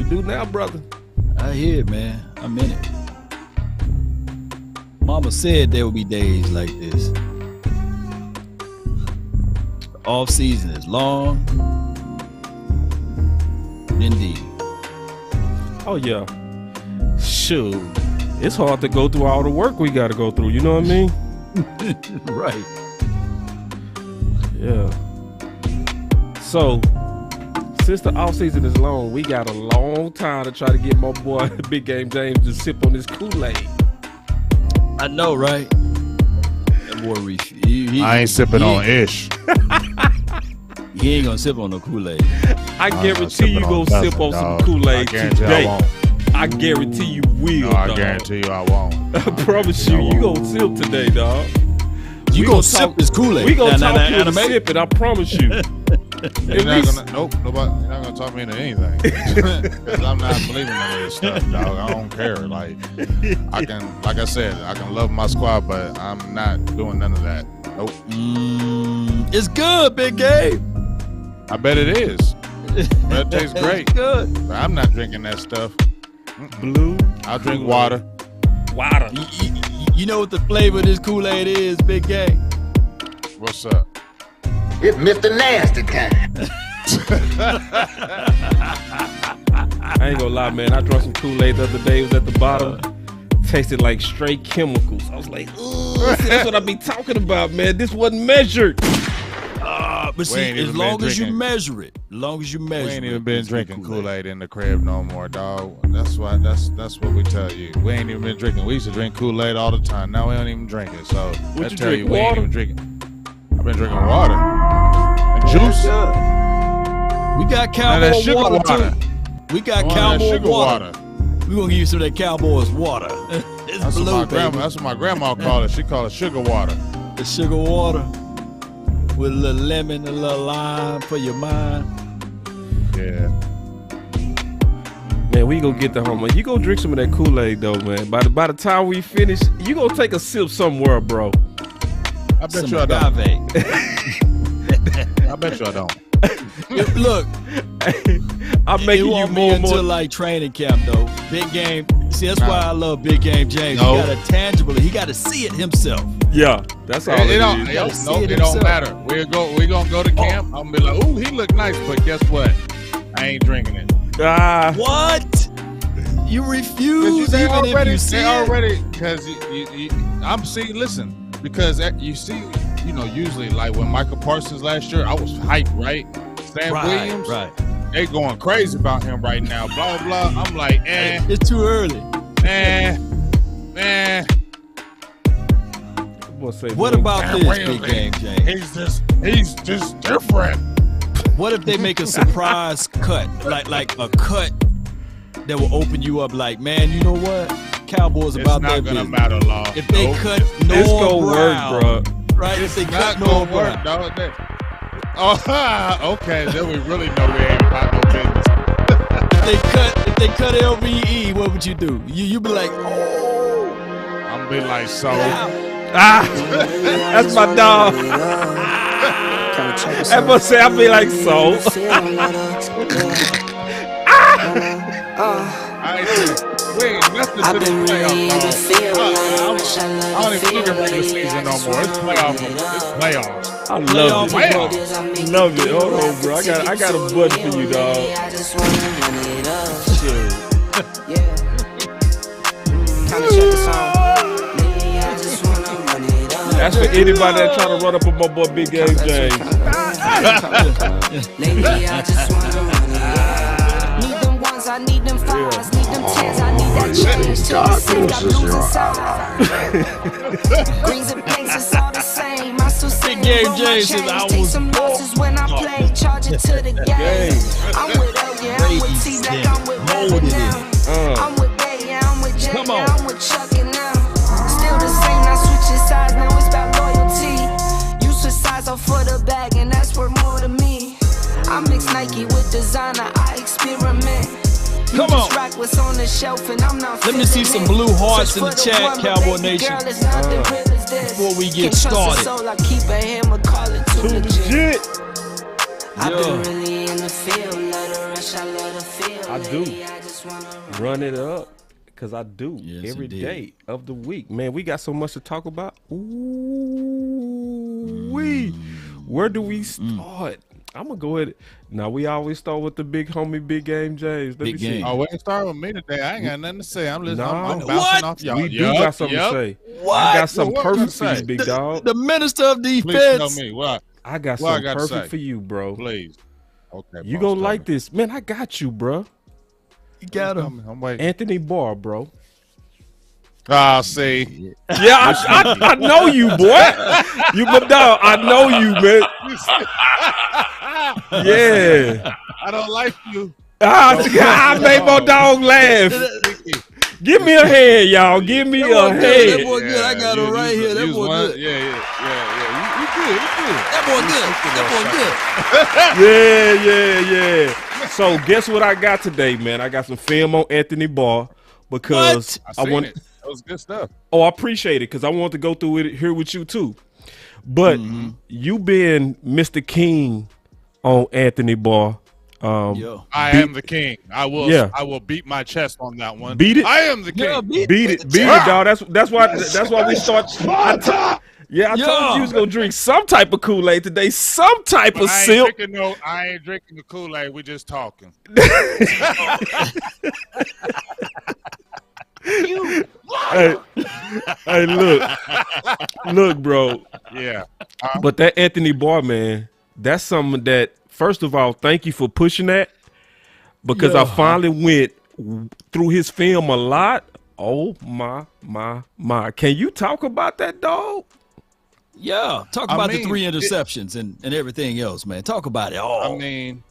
do now, brother. I hear it, man. I'm in it. Mama said there would be days like this. The off season is long. Indeed. Oh yeah. Shoot. It's hard to go through all the work we gotta go through, you know what I mean? Right. Yeah. So since the off season is long, we got a long time to try to get my boy Big Game James to sip on this Kool-Aid. I know, right? That boy, I ain't sipping on ish. He ain't gonna sip on no Kool-Aid. I guarantee you gonna sip on some Kool-Aid today. I guarantee you will. No, I guarantee you I won't. I promise you, you gonna sip today, dog. You gonna sip this Kool-Aid? We gonna talk you into sipping. I promise you. You're not gonna talk me into anything. Because I'm not believing in any of this stuff, dog. I don't care. Like I can love my squad, but I'm not doing none of that. Nope. It's good, Big Game. I bet it is. That tastes great. It's good. But I'm not drinking that stuff. Blue. I'll drink water. Water. You know what the flavor of this Kool-Aid is, Big Game? What's up? It's Mr. Nasty time. I ain't gonna lie, man. I drank some Kool-Aid the other day. It was at the bottom. Tasted like straight chemicals. I was like, ooh, that's what I be talking about, man. This wasn't measured. But see, as long as you measure it, we ain't even been drinking Kool-Aid in the crib no more, dog. That's what we tell you. We ain't even been drinking. We used to drink Kool-Aid all the time. Now we don't even drink it. So let's tell you, we ain't even drinking. I've been drinking water and juice. We got Cowboy water too. We got Cowboy water. We gonna give you some of that Cowboy's water. That's what my grandma called it. She called it sugar water. The sugar water with a little lemon, a little lime for your mind. Yeah. Man, we gonna get the home. You go drink some of that Kool-Aid though, man. By the time we finish, you gonna take a sip somewhere, bro. I bet you I don't. I bet you I don't. Look, I'm making you more and more until like training camp though. Big Game. See, that's why I love Big Game James. No. He got a tangible. He got to see it himself. Yeah, that's all it don't matter. We gonna go to camp. I'm gonna be like, ooh, he look nice, but guess what? I ain't drinking it. What? You refuse even if you see it? Because I'm seeing. Listen, because you see, usually like when Michael Parsons last year, I was hyped, right? Sam Williams, right? They going crazy about him right now. Blah blah. I'm like, it's too early. What about this, Big Game James? He's just different. What if they make a surprise cut, like a cut that will open you up? Like, man, you know what? Cowboys about that. It's not gonna matter, Law. If they cut it's gonna Brown, work, bro. Right? If they cut Noah Brown, dog. Okay, then we really know we ain't about no business. If they cut LVE, what would you do? You be like, oh. I'm be like, so. That's my dog. I must say, I be like, so. We ain't nothing to the playoffs. I don't even look at regular season no more. It's playoffs. I love it. Love it. Hold on, bro. I got a button for you, dog. That's for anybody that try to run up on my boy Big Game James. I need them fives, need them tens, I need that change to the city, got blues inside. Greens and pinks, it's all the same. I still sing Game roll my James chains, says I take was some losses when I play, charge it to the game. I'm with L, yeah, I'm with T-Black, I'm with Raven now. I'm with Bay, yeah, I'm with Jay, yeah, I'm with Chuck and now. Still the same, not switching sides, now it's about loyalty. You switch sides off for the bag, and that's worth more to me. I mix Nike with designer, I experiment. Come on. What's on the shelf and I'm not Let me see some blue hearts in the chat, Cowboy Nation. Before we get started. I keep a hammer, call it too legit. I've been really in the field, love the rush, I love the feel. I do. Run it up, because I do every indeed. day of the week. Man, we got so much to talk about. Ooh-wee. Where do we start? I'm going to go ahead. Now, we always start with the big homie, Big Game James. Let me see. Oh, wait, start with me today. I ain't got nothing to say. I'm listening. I'm Nah. bouncing off y'all. We do got something to say. What? I got something What perfect to for you, say? big dog. The minister of Please defense. tell me. What? I got What I something gotta perfect say? for you, bro. Please. Okay. You boss, gonna tell like me. this. Man, I got you, bro. You got Tell him. me. I'm waiting. Anthony Barr, bro. Ah, see. Yeah, I know you, boy. You, but dog, I know you, man. Yeah. I don't like you. I made my dog laugh. Give me a hand, y'all. Give me a That hand. boy good. I got him right here. That boy good. Yeah. You good. That Yeah. So guess what I got today, man? I got some film on Anthony Barr because I seen it. That was good stuff. I appreciate it because I want to go through it here with you too. But you been Mr. King on Anthony Barr. Yo. I am the king. I will. Yeah. I will beat my chest on that one. Beat it. I am the king. Yeah, Beat it, dog. That's why we start. I told you was gonna drink some type of Kool-Aid today, some type of I silk. ain't drinking the Kool-Aid. We just talking. Hey, look, bro. Yeah. But that Anthony Barr, man, that's something that. First of all, thank you for pushing that because I finally went through his film a lot. Oh my. Can you talk about that, dog? Yeah. Talk about the 3 interceptions and everything else, man. Talk about it all. I mean,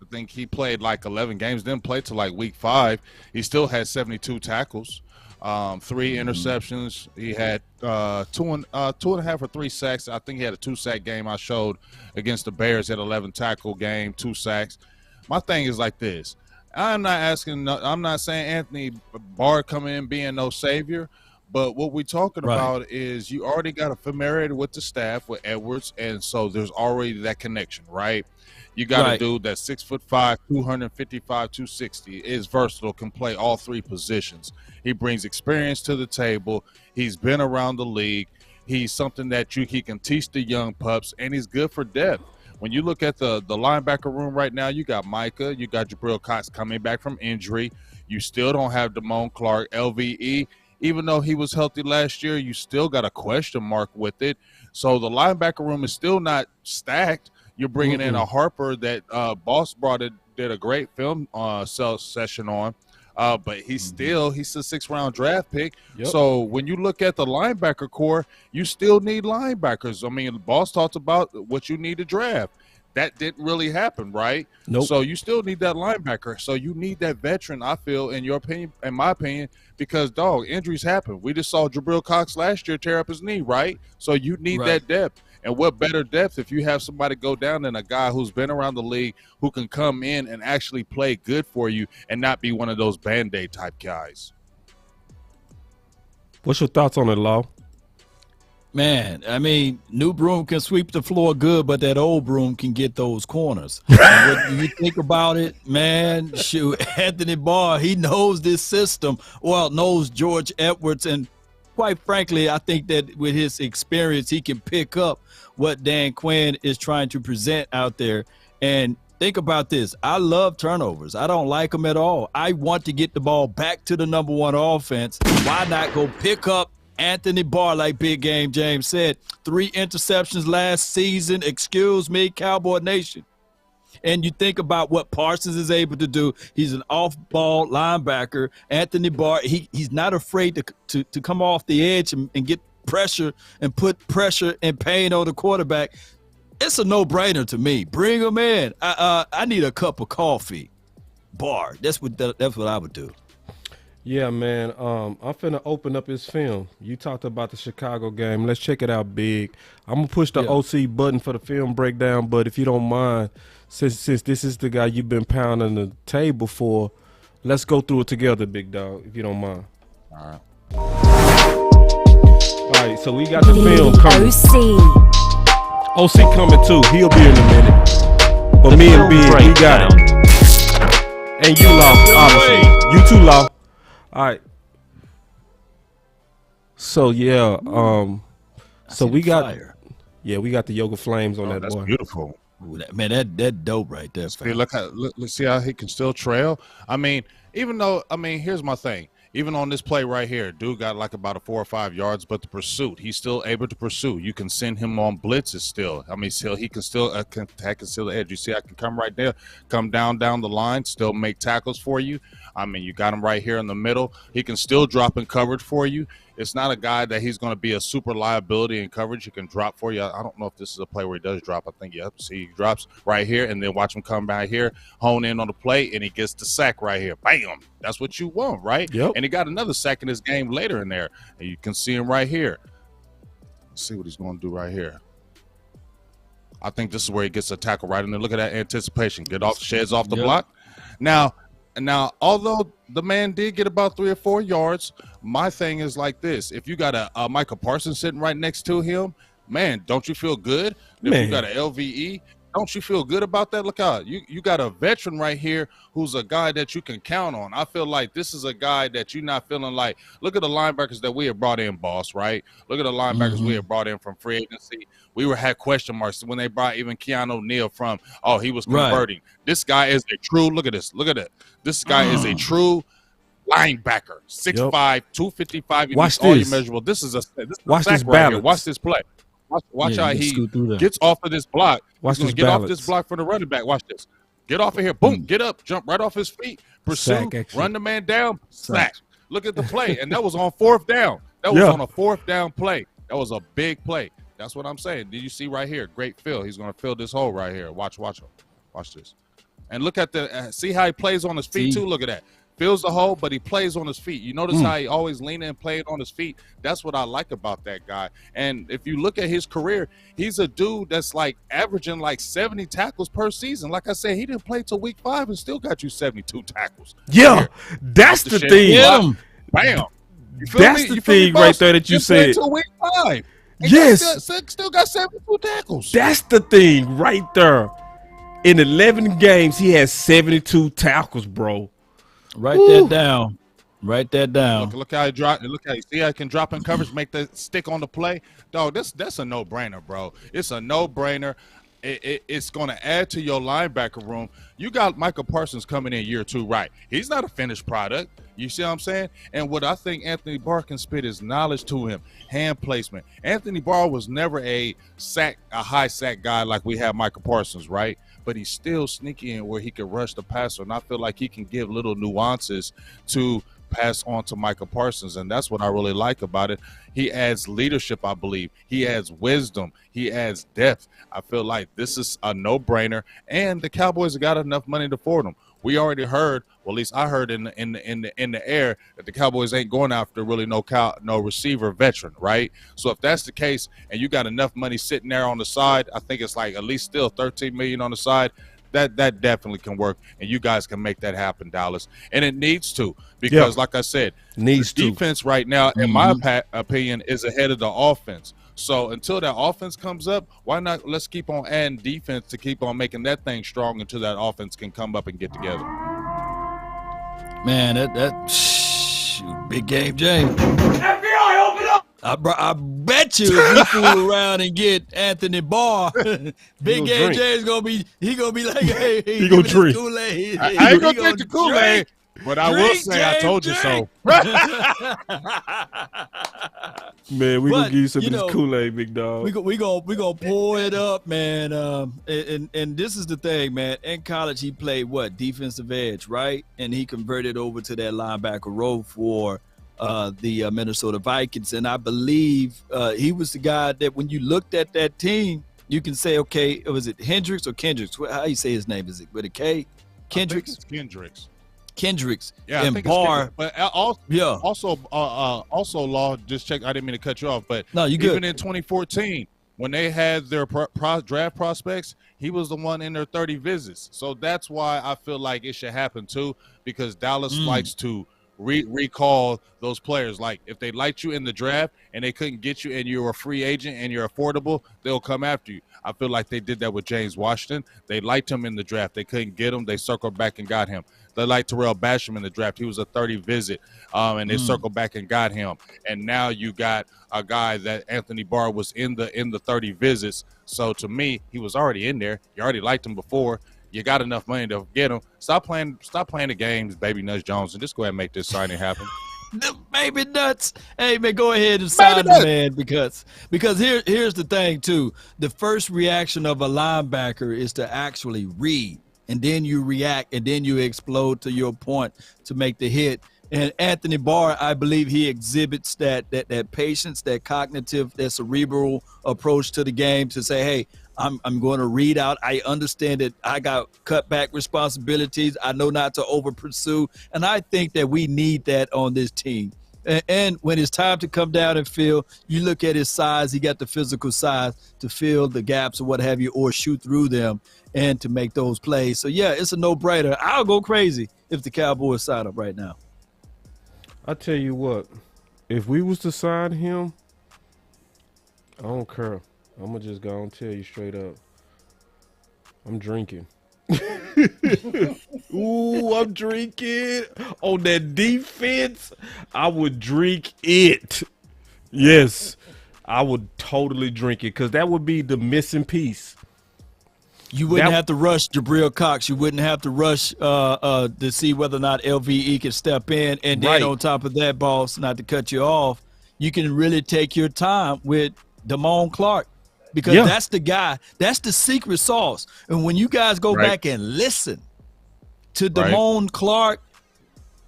I think he played like 11 games, didn't play till like week 5. He still had 72 tackles, 3 interceptions. He had 2.5 or 3 sacks. I think he had a 2-sack game I showed against the Bears. He had 11 tackle game, 2 sacks. My thing is like this. I'm not saying Anthony Barr coming in being no savior, but what we're talking about is you already got a familiarity with the staff with Edwards, and so there's already that connection, right? You got a dude that's 6'5", 255, 260, is versatile, can play all 3 positions. He brings experience to the table. He's been around the league. He's something that he can teach the young pups, and he's good for depth. When you look at the linebacker room right now, you got Micah, you got Jabril Cox coming back from injury. You still don't have Damone Clark, LVE. Even though he was healthy last year, you still got a question mark with it. So the linebacker room is still not stacked. You're bringing in a Harper that Boss did a great film session on. But he's a 6th-round draft pick. Yep. So when you look at the linebacker core, you still need linebackers. I mean, Boss talked about what you need to draft. That didn't really happen, right? Nope. So you still need that linebacker. So you need that veteran, I feel, in my opinion, because, dog, injuries happen. We just saw Jabril Cox last year tear up his knee, right? So you need that depth. And what better depth if you have somebody go down than a guy who's been around the league who can come in and actually play good for you and not be one of those Band-Aid type guys. What's your thoughts on it, Law? Man, I mean, new broom can sweep the floor good, but that old broom can get those corners. What you think about it, man, shoot, Anthony Barr, he knows this system. Well, knows George Edwards, and quite frankly, I think that with his experience, he can pick up what Dan Quinn is trying to present out there. And think about this. I love turnovers. I don't like them at all. I want to get the ball back to the number 1 offense. Why not go pick up Anthony Barr, like Big Game James said? 3 interceptions last season. Excuse me, Cowboy Nation. And you think about what Parsons is able to do. He's an off-ball linebacker. Anthony Barr, he's not afraid to come off the edge and get pressure and put pressure and pain on the quarterback. It's a no-brainer to me. Bring him in. I need a cup of coffee. Barr. That's what I would do. Yeah, man. I'm finna open up his film. You talked about the Chicago game. Let's check it out, Big. I'm gonna push the OC button for the film breakdown, but if you don't mind, since this is the guy you've been pounding the table for, let's go through it together, big dog, if you don't mind. All right, so we got the film coming. OC coming too. He'll be in a minute. But me and Big, we got it. And you lost, obviously. You too, Law. All right. So yeah, so we got fire. we got the Yoga Flames on that That's boy. beautiful. Ooh, that dope right there. See, look see how he can still trail. I mean, here's my thing. Even on this play right here, dude got like about a 4 or 5 yards, but the pursuit, he's still able to pursue. You can send him on blitzes still. I mean, still he can still attack and steal the edge. You see, I can come right there, come down the line, still make tackles for you. I mean, you got him right here in the middle. He can still drop in coverage for you. It's not a guy that he's going to be a super liability in coverage. He can drop for you. I don't know if this is a play where he does drop. I think, yep. See, he drops right here, and then watch him come back here, hone in on the play, and he gets the sack right here. Bam! That's what you want, right? Yep. And he got another sack in this game later in there, and you can see him right here. Let's see what he's going to do right here. I think this is where he gets a tackle right in there. Look at that anticipation. Sheds off the block. Now, although the man did get about 3 or 4 yards, my thing is like this. If you got a Micah Parsons sitting right next to him, man, don't you feel good? If you got an LVE, don't you feel good about that? Look out. You got a veteran right here who's a guy that you can count on. I feel like this is a guy that you're not feeling like, look at the linebackers that we have brought in, boss, right? Look at the linebackers we have brought in from free agency. We had question marks when they brought even Keanu O'Neal from, he was converting. Right. This guy is a true, look at this. Look at it. This guy is a true linebacker. 6'5", 255. Watch all this. you measurable. This is a watch this right balance. here. Watch this play. Watch how he gets off of this block. Watch this get balance. off this block for the running back. Watch this. Get off of here. Boom. Get up. Jump right off his feet. Pursue. Run the man down. Sack. Look at the play. And that was on 4th down. That was on a 4th down play. That was a big play. That's what I'm saying. Did you see right here? Great fill. He's going to fill this hole right here. Watch him. Watch this. And look at see how he plays on his feet too? Look at that. Fills the hole, but he plays on his feet. You notice how he always leaning and playing on his feet? That's what I like about that guy. And if you look at his career, he's a dude that's like averaging like 70 tackles per season. Like I said, he didn't play till week 5 and still got you 72 tackles. Yeah, that's the thing. Bam. That's the thing right there that you said. Till week 5. Yes. Still got 72 tackles. That's the thing right there. In 11 games, he has 72 tackles, bro. Write that down. Write that down. Look how he drop. Look how you see how he can drop in coverage, make that stick on the play. Dog, that's a no-brainer, bro. It's a no-brainer. It's going to add to your linebacker room. You got Micah Parsons coming in year 2, right? He's not a finished product. You see what I'm saying? And what I think Anthony Barr can spit is knowledge to him, hand placement. Anthony Barr was never a high sack guy like we have Micah Parsons, right? But he's still sneaky in where he can rush the passer. And I feel like he can give little nuances to pass on to Micah Parsons, and that's what I really like about it. He adds leadership, I believe. He adds wisdom. He adds depth. I feel like this is a no-brainer, and the Cowboys have got enough money to afford him. We already heard, well, at least I heard in the air that the Cowboys ain't going after really no receiver veteran, right? So if that's the case, and you got enough money sitting there on the side, I think it's like at least still $13 million on the side. That definitely can work, and you guys can make that happen, Dallas. And it needs to, because like I said, defense right now, in my opinion, is ahead of the offense. So until that offense comes up, why not let's keep on adding defense to keep on making that thing strong until that offense can come up and get together. Man, big game, James. FBI, open up! I bet you if you fool around and get Anthony Barr, Big Game Jay's gonna be like, hey, he gonna drink. Kool-Aid. I ain't gonna drink the Kool-Aid, but I will say I told you so. Man, we gonna give you some of this Kool-Aid, big dog. We gonna pour it up, man. And this is the thing, man. In college, he played defensive edge, right? And he converted over to that linebacker role for the Minnesota Vikings. And I believe he was the guy that when you looked at that team, you can say, okay, was it Hendricks or Kendricks? How you say his name? Is it with a K? Kendricks? Kendricks. Yeah, and Barr. But also, Law, just check. I didn't mean to cut you off, but no, you good. Even in 2014, when they had their draft prospects, he was the one in their 30 visits. So that's why I feel like it should happen too, because Dallas likes to recall those players. Like if they liked you in the draft and they couldn't get you and you're a free agent and you're affordable, they'll come after you. I feel like they did that with James Washington. They liked him in the draft. They couldn't get him. They circled back and got him. They liked Terrell Basham in the draft. He was a 30 visit, and they circled back and got him. And now you got a guy that Anthony Barr was in the 30 visits. So to me, he was already in there. You already liked him before. You got enough money to get him. Stop playing the games, Baby Nuts Jones, and just go ahead and make this signing happen. The Baby Nuts. Hey, man, go ahead and sign the man because here's the thing, too. The first reaction of a linebacker is to actually read, and then you react, and then you explode to your point to make the hit. And Anthony Barr, I believe he exhibits that patience, that cognitive, that cerebral approach to the game to say, hey, I'm going to read out. I understand that I got cutback responsibilities. I know not to over pursue. And I think that we need that on this team. And when it's time to come down and fill, you look at his size. He got the physical size to fill the gaps or what have you, or shoot through them and to make those plays. So, yeah, it's a no-brainer. I'll go crazy if the Cowboys sign up right now. I tell you what, if we was to sign him, I don't care. I'm going to just go and tell you straight up. I'm drinking. Ooh, I'm drinking. On that defense, I would drink it. Yes, I would totally drink it because that would be the missing piece. You wouldn't have to rush Jabril Cox. You wouldn't have to rush to see whether or not LVE can step in. And then on top of that, boss, not to cut you off, you can really take your time with Damone Clark. Because that's the guy, that's the secret sauce. And when you guys go back and listen to Damone Clark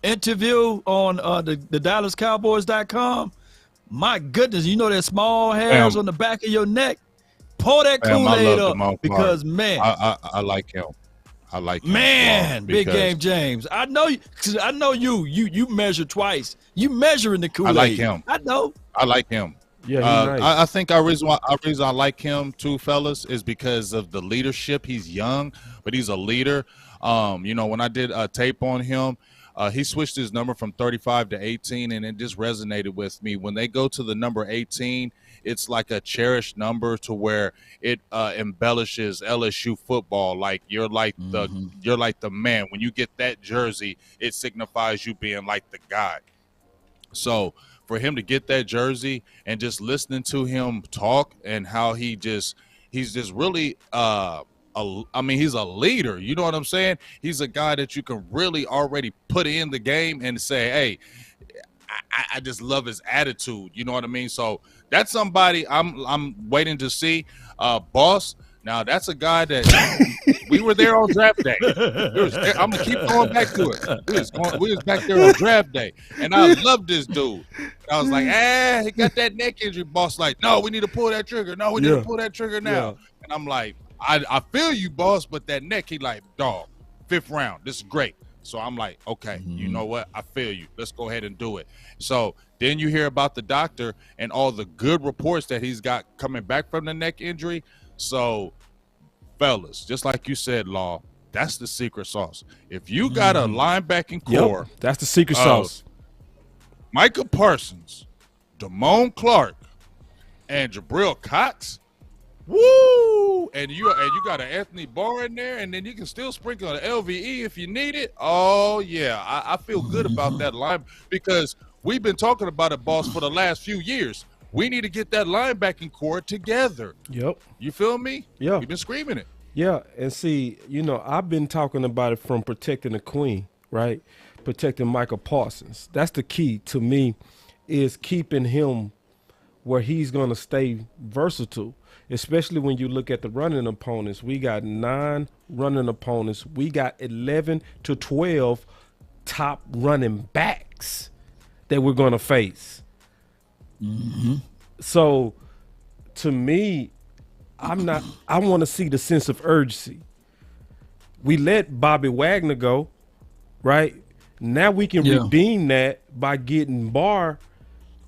interview on the DallasCowboys.com, my goodness, you know that small hairs on the back of your neck? Pour that Kool-Aid up because, man. I like him. I like him. Man, Big Game James. I know you measure twice. You measuring the Kool-Aid. I like him. I know. I like him. Yeah, nice. I think our reason I like him too, fellas, is because of the leadership. He's young, but he's a leader. When I did a tape on him, he switched his number from 35 to 18, and it just resonated with me. When they go to the number 18, it's like a cherished number to where it embellishes LSU football. Like you're like the man. When you get that jersey, it signifies you being like the guy. So for him to get that jersey and just listening to him talk and how he's just really he's a leader. You know what I'm saying? He's a guy that you can really already put in the game and say, hey, I just love his attitude. You know what I mean? So that's somebody I'm waiting to see. Boss, now that's a guy that we were there on draft day. I'm gonna keep going back to it. We was back there on draft day, and I love this dude. I was like, he got that neck injury. Boss, like, no, we need to pull that trigger. No, we need to pull that trigger now. Yeah. And I'm like, I feel you, boss, but that neck, he like, dog, 5th round. This is great. So I'm like, okay, you know what? I feel you. Let's go ahead and do it. So then you hear about the doctor and all the good reports that he's got coming back from the neck injury. So, fellas, just like you said, Law, that's the secret sauce. If you got a linebacking core, that's the secret sauce. Micah Parsons, Damone Clark, and Jabril Cox, woo! And you got an Anthony Barr in there, and then you can still sprinkle an LVE if you need it. Oh yeah, I feel good about that line because we've been talking about it, boss, for the last few years. We need to get that linebacking core together. Yep. You feel me? Yeah. We've been screaming it. Yeah, and see, I've been talking about it from protecting the queen, right? Protecting Michael Parsons. That's the key to me, is keeping him where he's going to stay versatile, especially when you look at the running opponents. We got 9 running opponents. We got 11 to 12 top running backs that we're going to face. So to me, I want to see the sense of urgency. We let Bobby Wagner go, right? Now we can redeem that by getting Barr,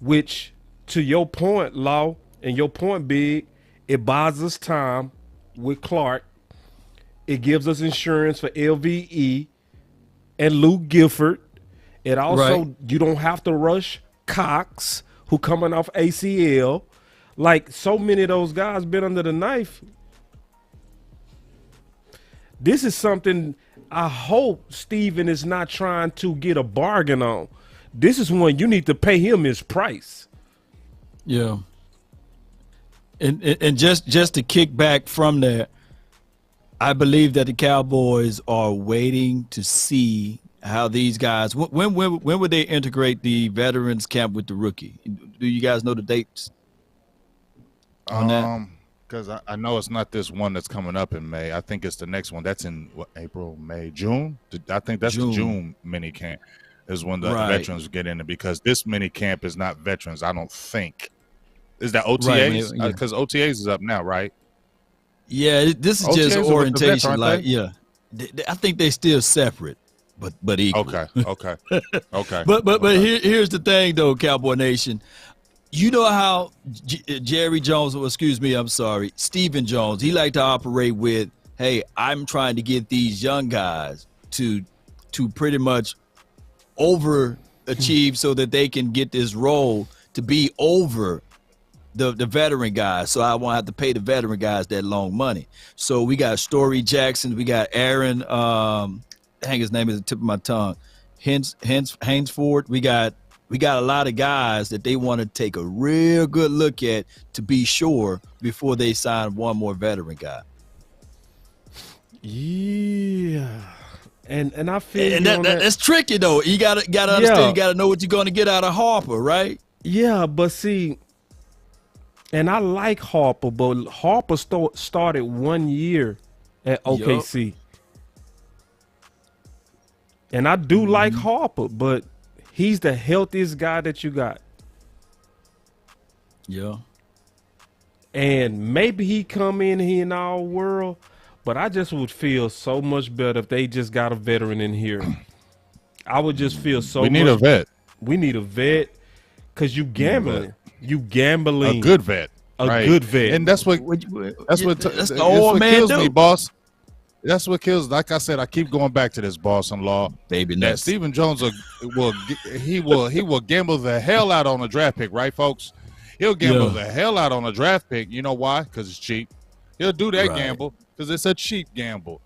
which, to your point, Law, and your point, Big, it buys us time with Clark. It gives us insurance for LVE and Luke Gifford. It also, you don't have to rush Cox, who coming off ACL. Like, so many of those guys been under the knife This is something I hope Steven is not trying to get a bargain on. This is one you need to pay him his price. Yeah. And just to kick back from there, I believe that the Cowboys are waiting to see how these guys. When would they integrate the veterans camp with the rookie? Do you guys know the dates on that? Because I know it's not this one that's coming up in May. I think it's the next one. That's in April, May, June. I think that's the June mini camp is when the veterans get in it, because this mini camp is not veterans. I don't think. Is that OTAs? Because OTAs is up now, right? Yeah, this is just OTAs orientation. Vets, yeah, I think they're still separate, but equal. Okay. But here's the thing, though, Cowboy Nation. You know how Jerry Jones, Stephen Jones, he liked to operate with, hey, I'm trying to get these young guys to pretty much overachieve so that they can get this role to be over the veteran guys. So I won't have to pay the veteran guys that long money. So we got Story Jackson, we got Aaron, his name is the tip of my tongue, Hainsford. We got a lot of guys that they want to take a real good look at to be sure before they sign one more veteran guy. Yeah. And I feel that's tricky though. You gotta understand, you gotta know what you're gonna get out of Harper, right? Yeah, but see, and I like Harper, but Harper started 1 year at OKC. Yep. And I do like Harper, but he's the healthiest guy that you got. Yeah. And maybe he come in here in our world, but I just would feel so much better if they just got a veteran in here. I would just feel so much. We need a vet. We need a vet because you gambling. You gambling. A good vet. A good vet. And that's what kills me, boss. That's what kills. Like I said, I keep going back to this, boss-in-law. Baby, that Stephen Jones will gamble the hell out on a draft pick, right, folks? He'll gamble the hell out on a draft pick. You know why? Because it's cheap. He'll do that gamble because it's a cheap gamble.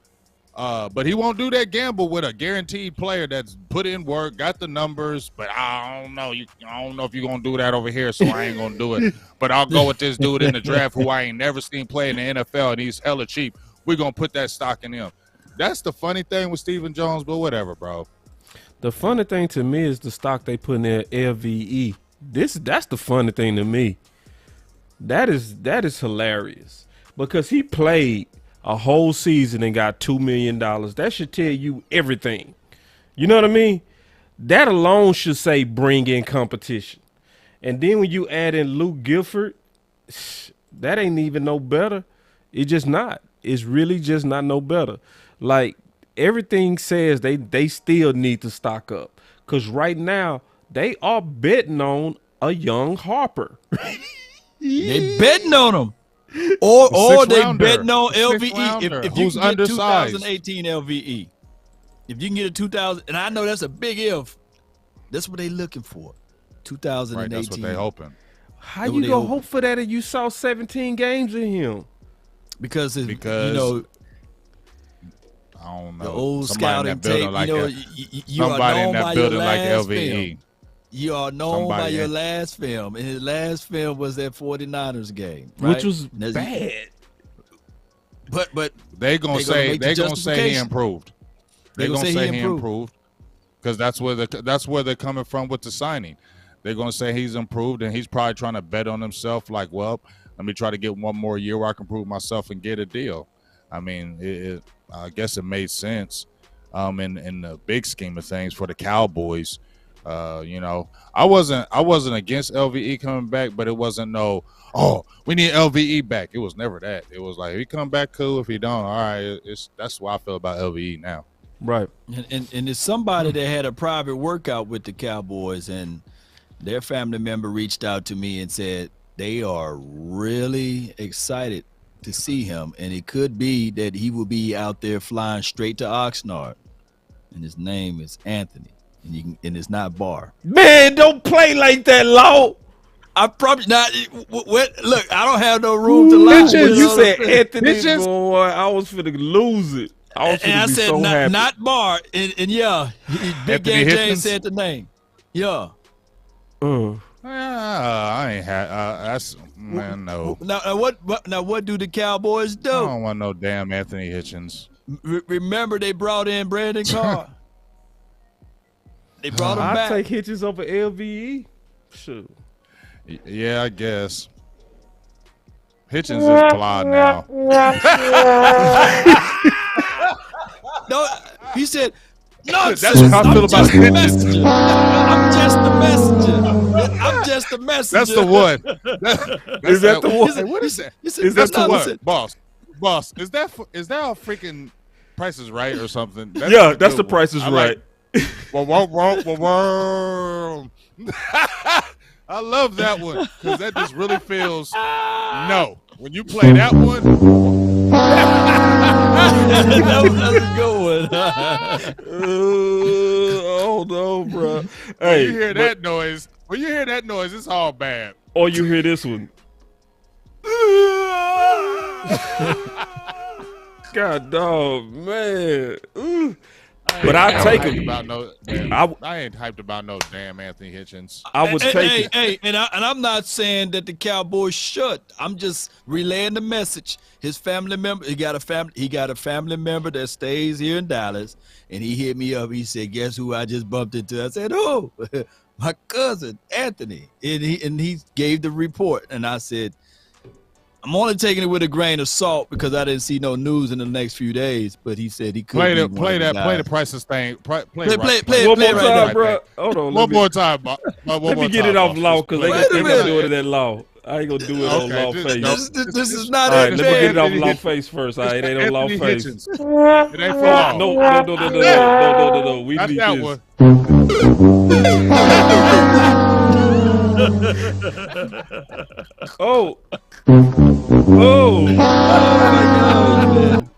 But he won't do that gamble with a guaranteed player that's put in work, got the numbers. But I don't know. I don't know if you're gonna do that over here, so I ain't gonna do it. But I'll go with this dude in the draft who I ain't never seen play in the NFL, and he's hella cheap. We're going to put that stock in him. That's the funny thing with Stephen Jones, but whatever, bro. The funny thing to me is the stock they put in there, LVE. That's the funny thing to me. That is hilarious because he played a whole season and got $2 million. That should tell you everything. You know what I mean? That alone should say bring in competition. And then when you add in Luke Gifford, that ain't even no better. It's just not. It's really just not no better. Like everything says they still need to stock up because right now they are betting on a young Harper. They betting on him, or they betting on LVE. If you can get 2018 LVE, if you can get a 2000, and I know that's a big if. That's what they looking for. 2018. Right, that's what they hoping. How you gonna hope for that if you saw 17 games in him? Because you know, I don't know. The old somebody scouting tape. Like you are known by your last LVE. film. You are known by your last film, and his last film was that 49ers game, right? Which was bad. But they gonna say he improved. They gonna say he improved because that's where they're coming from with the signing. They're gonna say he's improved, and he's probably trying to bet on himself. Like, well, let me try to get one more year where I can prove myself and get a deal. I mean, I guess it made sense in the big scheme of things for the Cowboys. You know, I wasn't against LVE coming back, but it wasn't we need LVE back. It was never that. It was like, if he come back, cool. If he don't, all right. That's why I feel about LVE now. Right. And it's somebody that had a private workout with the Cowboys, and their family member reached out to me and said they are really excited to see him, and it could be that he will be out there flying straight to Oxnard, and his name is Anthony, and it's not Barr. Man, don't play like that, Law. I probably not. Look, I don't have no room to lie. You said Anthony, boy. I was finna lose it. I was And I gonna be said, so happy. not Bar. And yeah, Big Game Hitchens? James said the name. Yeah. I ain't had. That's man. No, Now what do the Cowboys I do? don't want no damn Anthony Hitchens. Remember they brought in Brandon Carr. They brought him I back. take Hitchens over LVE. Shoot. Yeah, I guess. Hitchens is flawed now. No, he said, nonsense. That's how I feel I'm about just the Hitchens. messenger. I'm just the messenger. I'm just the messenger. That's the one. Is that the one? Hey, what is that? He said, Is that the nonsense. Boss. Is that a freaking Price is Right or something? Yeah, that's the Price is Right. I love that one because that just really feels no. When you play that one, That's a good one. Oh no, bro. when Hey, you hear that noise, it's all bad. or you hear this one. God dog, man. Ooh. But I take him. I ain't hyped about no damn Anthony Hitchens. I would take it. Hey, and I'm not saying that the Cowboys should. I'm just relaying the message. His family member, he got a family member that stays here in Dallas, and he hit me up. He said, "Guess who I just bumped into?" I said, "Oh, my cousin Anthony." And he gave the report, and I said, I'm only taking it with a grain of salt because I didn't see no news in the next few days. But he said he could Play the Price's thing. Play One more time, bro. Hold on. One more time, Bob. Let me get it off law because they gonna do it in that law. I ain't gonna do it on law face. This is not All right, let me get it off Anthony law face first. All right, it ain't on law Anthony face. Hitchens. It ain't for law. No. We Not need that this. one. Oh. Oh my God, man.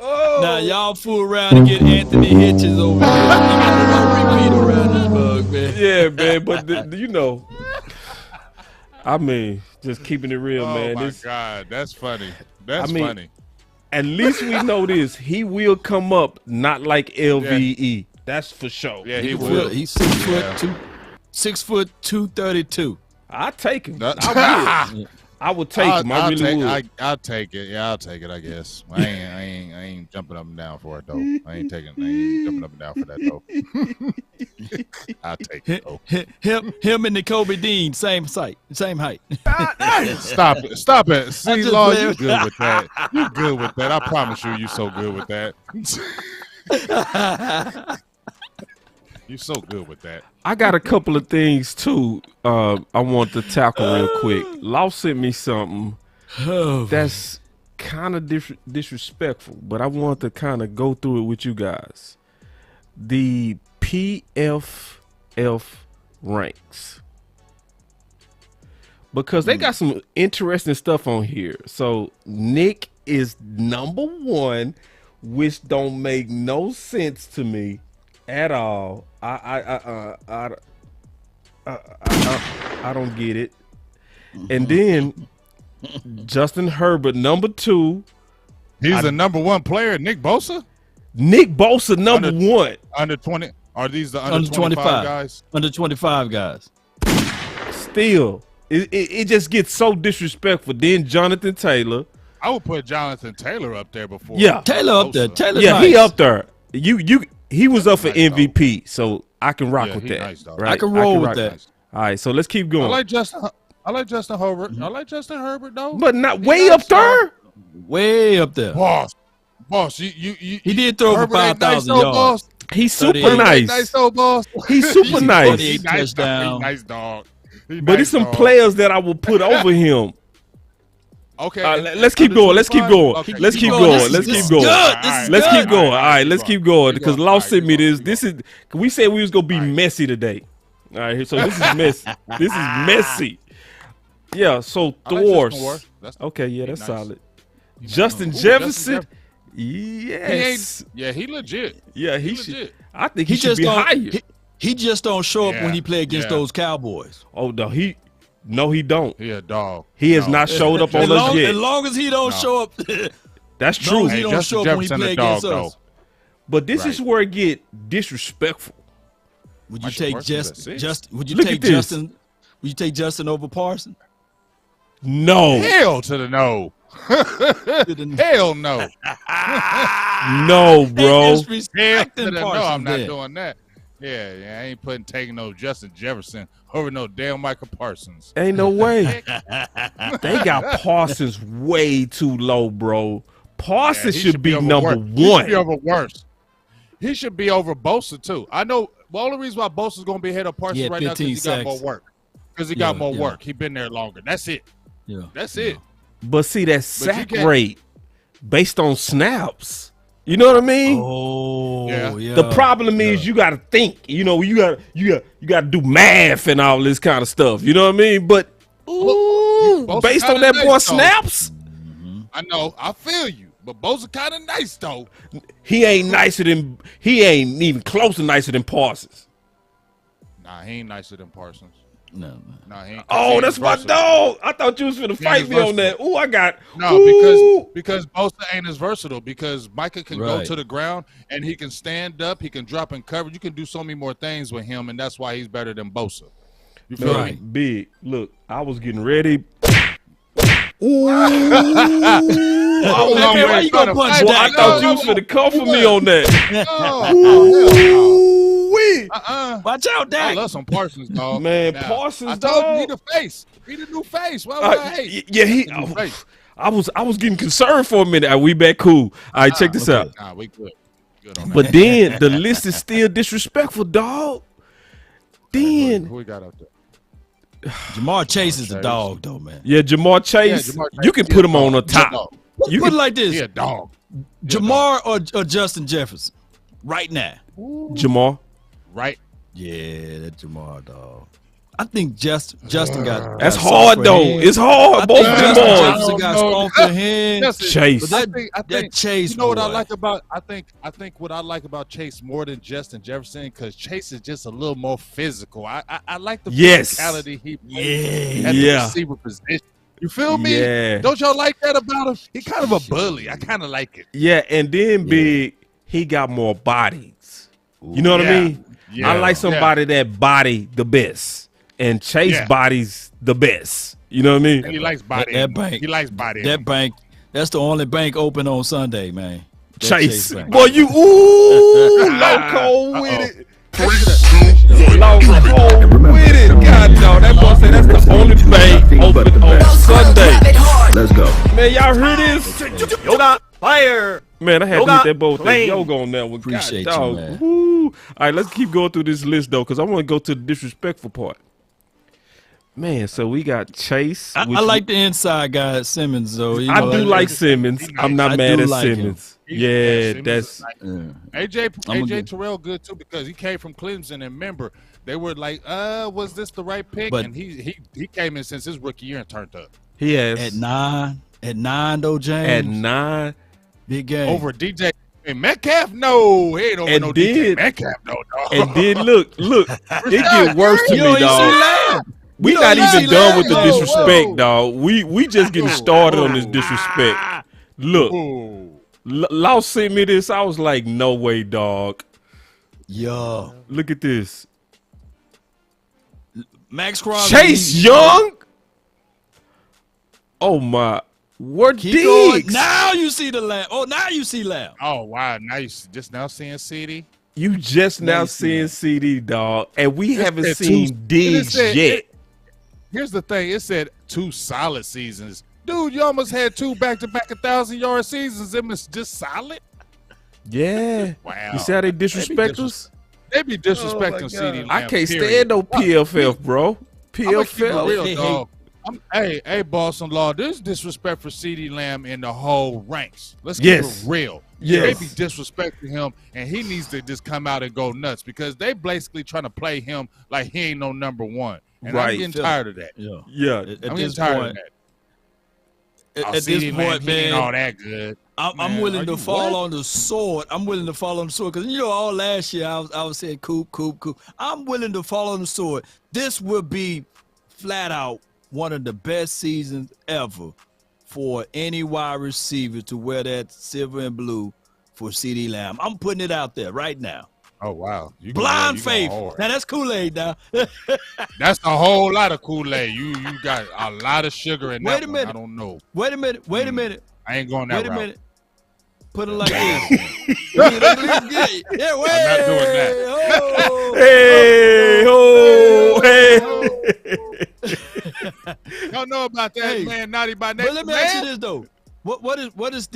Oh. Now y'all fool around and get Anthony Hitchens over here. You got no repeat around this bug, man. Yeah, man, but you know, I mean, just keeping it real, Oh man. my This, God, that's funny. That's I mean, funny. at least we know this. He will come up, not like LVE. That's for sure. Yeah, he will. He's 6 foot 232. I take him. That- I would take him. I really would. I'll take it. Yeah, I'll take it. I guess. I ain't jumping up and down for it though. I ain't jumping up and down for that though. I'll take it though. Him and N'Kobe Dean, same height. Stop it. See, just Lord, playing. you good with that. You good with that. I promise you so good with that. You so good with that. I got a couple of things too. I want to tackle real quick. Law sent me something that's kind of disrespectful, but I want to kind of go through it with you guys. The PFF ranks, because they got some interesting stuff on here. So Nick is number 1, which don't make no sense to me at all. I don't get it. And then Justin Herbert, number 2. He's the number 1 player. Nick Bosa. Nick Bosa, number 1. Under 20. Are these the under 25 guys? Under 25 guys. Still, it just gets so disrespectful. Then Jonathan Taylor. I would put Jonathan Taylor up there before. Yeah, Taylor up there. Taylor's yeah, nice. he up there. He was up for Nice, MVP, so I can rock with he that. nice, dog. Right? I can roll with rock that. All right, so let's keep going. I like Justin Herbert. I like Justin Herbert though. But not way up there. Way up there. Boss, you He did throw for Herbert ain't 5,000 nice, yards. boss. He's super 38. nice. Nice though, boss. He's super nice. 38 He's nice, touchdown. He's nice dog. But it's some players that I will put over him. Okay, Let's keep going. Let's keep going. Okay. Let's keep This going. is Let's good. keep going. This is Let's good. keep going. All right, let's keep going because Law sent me this. Keep This is. We said we was gonna be messy today. All right, so this is messy. This is messy. Yeah. So I like Justin Ward. Thors. That's- Okay, yeah, that's nice. solid. Justin Ooh, Jefferson. Justin Yes. he legit. Yeah, he He should. legit. I think he should be don't. higher. He just don't show up Yeah, when he play against yeah. those Cowboys. Oh no, he don't. He a dog. He has No. not showed up on us yet. As long as he don't No. show up, That's As long true. as he don't Justin show up when he Jefferson play a dog, against us. But this Right. is where it get disrespectful. Would you Michael take Parsons at 6. Justin? Would you Look take at this. Justin? Would you take Justin over Parsons? No. Hell to the no. Hell no. No, bro. Hell to Disrespecting the no. Parsons. I'm not there. doing that. Yeah, I ain't taking no Justin Jefferson over no damn Michael Parsons. Ain't no way. They got Parsons way too low, bro. Parsons he should be over number worse. He should be one. over worse. He should be over Bosa too. I know the only reason why Bosa's going to be ahead of Parsons Yeah, right now because 15 he got more sacks. work. Because he got more yeah. work. He been there longer. That's it. Yeah, That's it. But see, that you sack can't- rate based on snaps. You know what I mean? Oh, Yeah. yeah. The problem is you got to think. You know, you got to do math and all this kind of stuff. You know what I mean? But Bosa based on kinda that boy nice, though. snaps, I know. I feel you. But Bosa kind of nice though. he ain't even close to nicer than Parsons. Nah, he ain't nicer than Parsons. No. Nah, he ain't. Oh, he that's ain't my versatile. dog. I thought you was finna He fight ain't me on that. versatile. Ooh, I got No, because Bosa ain't as versatile because Micah can go Right. to the ground and he can stand up, he can drop in coverage. You can do so many more things with him, and that's why he's better than Bosa. You feel Right. me? big. Look, I was getting ready. Ooh. I was Man, getting why ready you gonna to punch fight. Boy, I Dak, thought though? you was finna come for me on that. Oh, Ooh-wee. Watch out, I Dak. love some Parsons, dog. Man, Now, Parsons, I told you he dog. the face. He the new face. Why would I hate? Yeah, he. He the new face. I was getting concerned for a minute. We back cool. All right, check this out. Nah, we good. Good on that. But then the list is still disrespectful, dog. Then Who we got up there? Jamar Chase is the dog, though, man. yeah, Jamar Chase. Jamar Chase, You can he put a him on the dog. He a top. dog. You Put it can like this: He a dog. Jamar or Justin Jefferson, right now. Jamar. Right? Yeah, that Jamar dog. I think Justin got. That's got hard softer though. hands. It's hard. I Both think of them Justin boys. Jefferson got No. softer hands. Listen, Chase. But I that think Chase, you know what I boy. like about I think what I like about Chase more than Justin Jefferson because Chase is just a little more physical. I like the Yes. physicality he plays Yeah. at the Yeah. receiver position. You feel me? Yeah. Don't y'all like that about him? He kind of a bully. I kind of like it. Yeah, and then big, he got more bodies. You know what I Yeah. mean? Yeah. I like somebody that body the best, and Chase Yeah. bodies the best. You know what I mean? He likes body. That bank. He likes body. That bank. That's the only bank open on Sunday, man. That Chase, bank. boy, you loco with it. Loco with it. God, no, that boy said that's the only bank open on Sunday. Let's go. Man, y'all hear this? Yoga fire. Man, I had to Yoga hit that boy with that flame. yoga on that one. Appreciate God, you, dog. man. Woo. All right, let's keep going through this list though, because I want to go to the disrespectful part. Man, so we got Chase. I which like the inside guy, Simmons, though. You I know, do like Simmons. I'm not I mad do at like him. Simmons. Yeah, Simmons that's is like- Yeah. AJ I'm good. Terrell good too because he came from Clemson and remember they were like, was this the right pick? But- and he came in since his rookie year and turned up he has At nine though, James. at 9. Big game. over DJ Metcalf. No, he ain't over And no did- DJ Metcalf. No, dog. And then look, it get worse to You me, don't even see dog. Lamb. We You not don't even see done Lamb. with the Whoa, disrespect, whoa. dog. We just getting started on this disrespect. Look, Ooh. Law sent me this. I was like, no way, dog. Yo. Look at this. Max Crosby. Chase Young. Oh my, where Keep going. Diggs? Now you see the Lamb. Oh, now you see Lamb. Oh wow, nice. Just now seeing CD. You just now Nice, seeing man. CD, dog, and we haven't said seen two- Diggs said- yet. Here's the thing. It said 2 solid seasons. Dude, you almost had 2 back-to-back 1,000-yard seasons. Them is just solid. Yeah. Wow. You see how they disrespect They be us? They be disrespecting CD. I Lamb, can't period. stand no PFF, bro. I'm gonna keep it PFF. real, dog. Hey, Boston Law, there's disrespect for CD Lamb in the whole ranks. Let's keep Yes. it real. Yes. They be disrespecting him, and he needs to just come out and go nuts because they basically trying to play him like he ain't no number one. And Right. I'm getting tired of that. Yeah. Yeah. At I'm getting this tired point, of that. at CD this Lamb, point, he ain't man, all that good. I'm Man, willing are to you fall what? on the sword. I'm willing to fall on the sword because you know all last year I was saying Kool. I'm willing to fall on the sword. This will be flat out one of the best seasons ever for any wide receiver to wear that silver and blue for CeeDee Lamb. I'm putting it out there right now. Oh wow! Blind faith. Now that's Kool-Aid. Now that's a whole lot of Kool-Aid. You got a lot of sugar in that. Wait a minute. I don't know. Wait a minute. Wait a minute. I ain't going that route. Wait a minute. Put it like this. Yeah, wait. I'm not doing that. Hey, Don't know about that, man. Naughty by name. But let me ask you this though. What is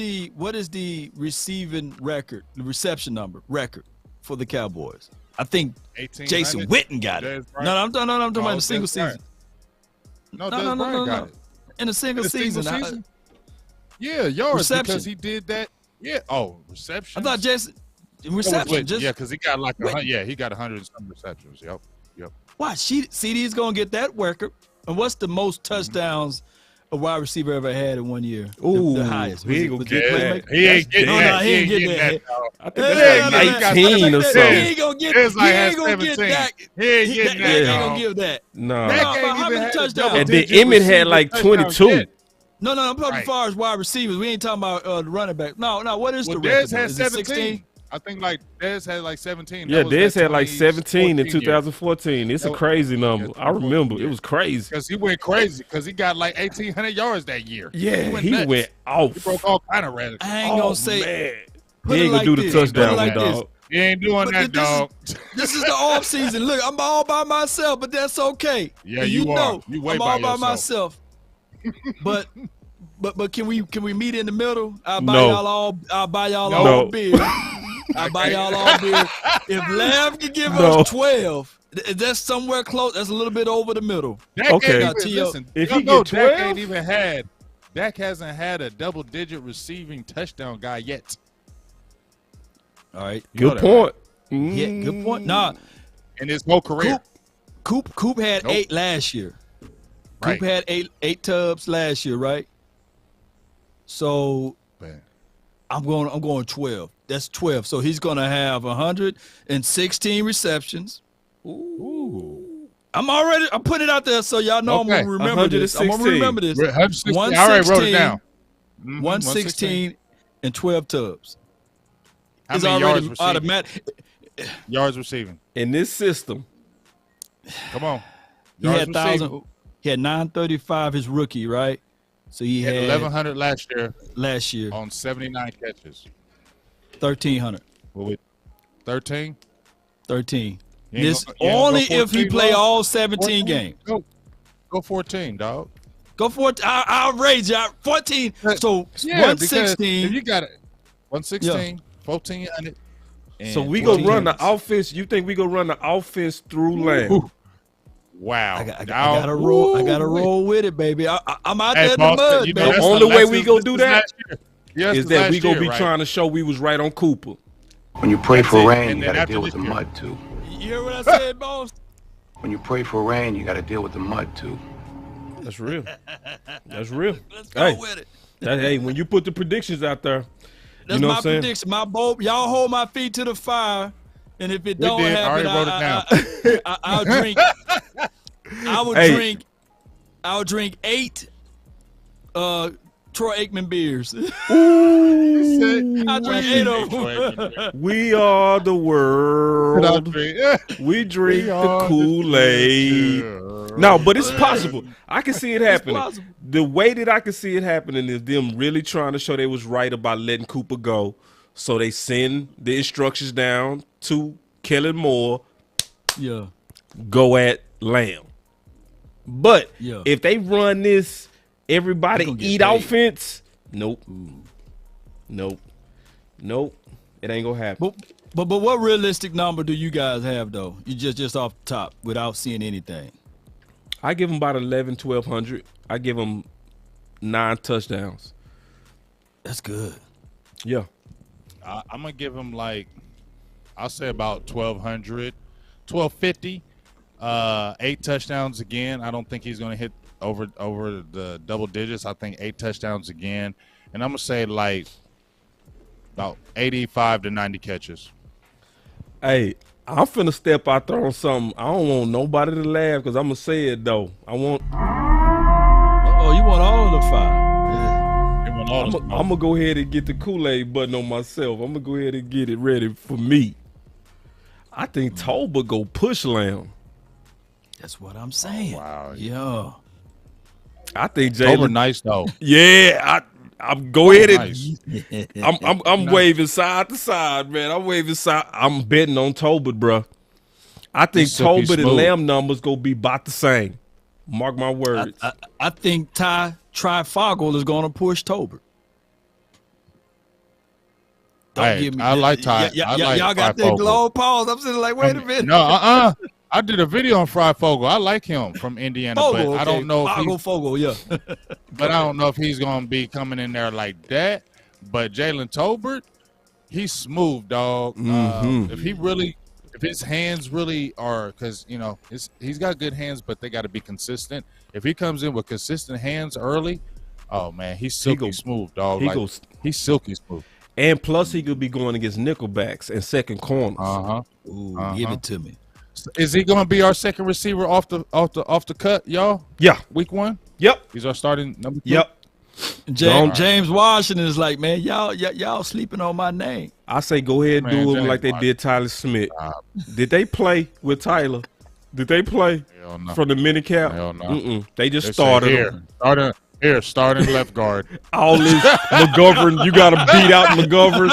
the receiving record, the reception number record for the Cowboys? I think Jason Witten got it. No, I'm talking about a single season. No, got it. In a single season. Yeah, yards because he did that. Yeah. Oh, reception. I thought Jason reception. Yeah, because he got like he got 100 and some receptions. Yep. Watch, CeeDee's gonna get that record. And what's the most touchdowns a wide receiver ever had in 1 year? Ooh, the highest. He ain't gonna get that. He ain't getting that. He ain't getting that. I think that's like 19 or something. He ain't gonna get that. He ain't getting that. He ain't gonna give that. No. How many touchdowns? And then Emmett had like 22. No, I'm talking as far as wide receivers. We ain't talking about the running back. No. What is the record? Dez had 17. I think like Dez had like 17. Yeah, Dez had like 17 in 2014. It's a crazy number. I remember. It was crazy. Because he went crazy because he got like 1,800 yards that year. Yeah, he went off. He broke all kind of records. I ain't gonna say. Man. He ain't gonna do the touchdown, dog. He ain't doing that, dog. This is the off season. Look, I'm all by myself, but that's okay. Yeah, you are. You way I'm all by myself. But can we meet in the middle? I'll buy y'all all beer. I'll buy y'all all beer. If Lamb can give us 12, that's somewhere close. That's a little bit over the middle. Listen, if you get 12, Dak hasn't had a double-digit receiving touchdown guy yet. All right. Good point. Yeah, good point. Nah. In his whole career. Coop had 8 last year. Coop had eight tubs last year, right? So I'm going 12. That's 12. So he's going to have 116 receptions. Ooh. I'm putting it out there so y'all know I'm going to remember this. I'm going to remember this. 116. I already wrote it down. 116 and 12 tubs. How many yards receiving? Automatic. Yards receiving. In this system. Come on. He had 1,000. He had 935 his rookie, right? So he had 1,100 last year. On on 79 catches. 1,300. 13. 13. This only if he play all 17 games. Go 14, dog. Go 14. I'll raise you 14. So 116. If you got it, 116, 1,400. So we gonna run the offense. You think we gonna run the offense through Lamb? Wow. I gotta roll. I gotta roll with it, baby. I'm out there in the mud. The only way we gonna do that is that we gonna be trying to show we was right on Cooper. When you pray for rain, you gotta deal with the mud too. You hear what I said, boss? When you pray for rain, you gotta deal with the mud too. That's real. That's real. Let's go with it. Hey, when you put the predictions out there, that's my prediction. My boat. Y'all hold my feet to the fire, and if it don't happen, I'll drink. I would drink 8 Troy Aikman beers. I drink 8 of them. We are the world. We drink the Kool-Aid. No, but it's possible. I can see it happening. The way that I can see it happening is them really trying to show they was right about letting Cooper go. So they send the instructions down to Kellen Moore. Yeah. Go at Lamb. But if they run this everybody eat offense, nope. It ain't gonna happen. But what realistic number do you guys have though? You just off the top without seeing anything. I give them about 1,100. I give them 9 touchdowns. That's good. Yeah. I'm gonna give him I'll say about 1,200, 1,250. 8 touchdowns again. I don't think he's going to hit over the double digits. I think 8 touchdowns again. And I'm going to say about 85 to 90 catches. Hey, I'm finna step out there on something. I don't want nobody to laugh because I'm going to say it, though. I want. Oh, you want all of the 5. Yeah. I'm gonna go ahead and get the Kool-Aid button on myself. I'm gonna go ahead and get it ready for me. I think Toba go push Lamb. That's what I'm saying. Oh, wow. Yeah. I think Jalen nice though. Yeah, I'm go ahead and Nice. I'm waving side to side, man. I'm waving side. I'm betting on Tolbert, bro. I think Tolbert and Lamb numbers go be about the same. Mark my words. I think Ty Trifogle is going to push Tolbert. I like Ty. Y'all got that glow pause. I'm sitting like, wait a minute. No, I did a video on Trifogle. I like him from Indiana, Fogle, but I don't know if Fogle, yeah. but I don't know if he's gonna be coming in there like that. But Jalen Tolbert, he's smooth, dog. If his hands really are, because he's got good hands, but they got to be consistent. If he comes in with consistent hands early, oh man, he's silky smooth, dog. He's silky smooth. And plus, he could be going against nickelbacks and second corners. Give it to me. Is he going to be our second receiver off the cut, y'all? Yeah. Week 1? Yep. He's our starting number 2? Yep. James Washington is like, man, y'all sleeping on my name. I say go ahead and do him like they did Tyler Smith. Did they play with Tyler? Did they play from the minicap? Hell no. They just started him. Starting left guard. All this McGovern, you got to beat out McGovern.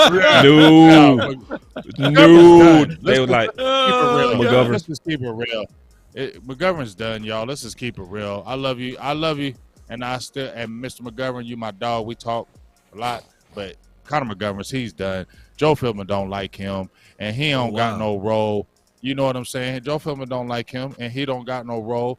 No. They were like, McGovern. Let's just keep it real. McGovern's done, y'all. Let's just keep it real. I love you. And Mr. McGovern, you my dog. We talk a lot, but Connor McGovern's, he's done. Joe Philbin don't like him, and he don't got no role. You know what I'm saying? Joe Philbin don't like him, and he don't got no role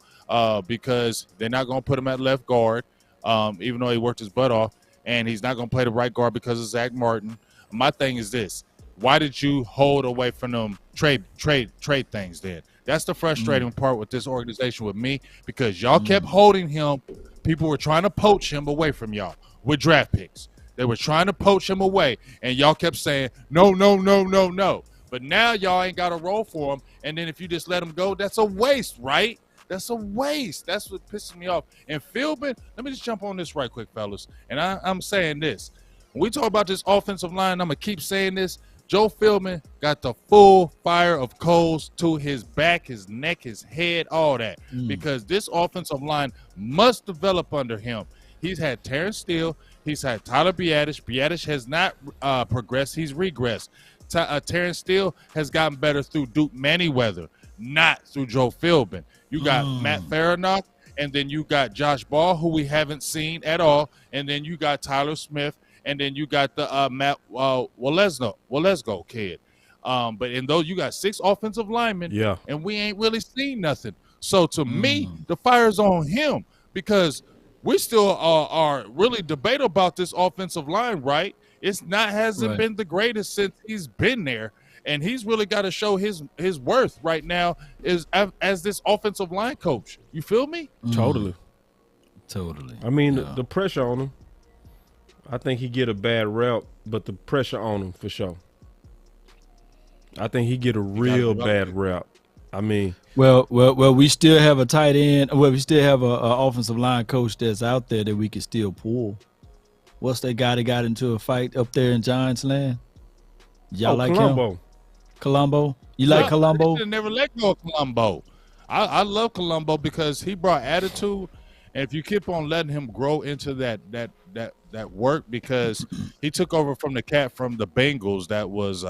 because they're not going to put him at left guard. Even though he worked his butt off, and he's not going to play the right guard because of Zach Martin. My thing is this: why did you hold away from them trade things? Then that's the frustrating part with this organization with me, because y'all kept holding him. People were trying to poach him away from y'all with draft picks. They were trying to poach him away, and y'all kept saying no. But now y'all ain't got a role for him, and then if you just let him go, that's a waste, right? That's a waste. That's what pisses me off. And Philbin, let me just jump on this right quick, fellas. And I'm saying this. When we talk about this offensive line, I'm going to keep saying this. Joe Philbin got the full fire of coals to his back, his neck, his head, all that. Because this offensive line must develop under him. He's had Terrence Steele. He's had Tyler Biadasz. Biadasz has not progressed. He's regressed. Terrence Steele has gotten better through Duke Manyweather, not through Joe Philbin. You got Matt Faranock, and then you got Josh Ball, who we haven't seen at all, and then you got Tyler Smith, and then you got the Matt Walesgo kid. But in those, you got 6 offensive linemen, and we ain't really seen nothing. So to me, the fire's on him, because we still are really debating about this offensive line, right? Hasn't been the greatest since he's been there. And he's really got to show his worth right now as this offensive line coach. You feel me? Totally. I mean, Yeah. the pressure on him, I think he get a bad rep, but the pressure on him for sure. I think he get a real bad rep. I mean, well, we still have a tight end. Well, we still have a offensive line coach that's out there that we can still pull. What's that guy that got into a fight up there in Giants land? Y'all like Colombo. him? Colombo? You like Colombo? They never let go of Colombo. I love Colombo because he brought attitude, and if you keep on letting him grow into that work, because he took over from the cat from the Bengals that was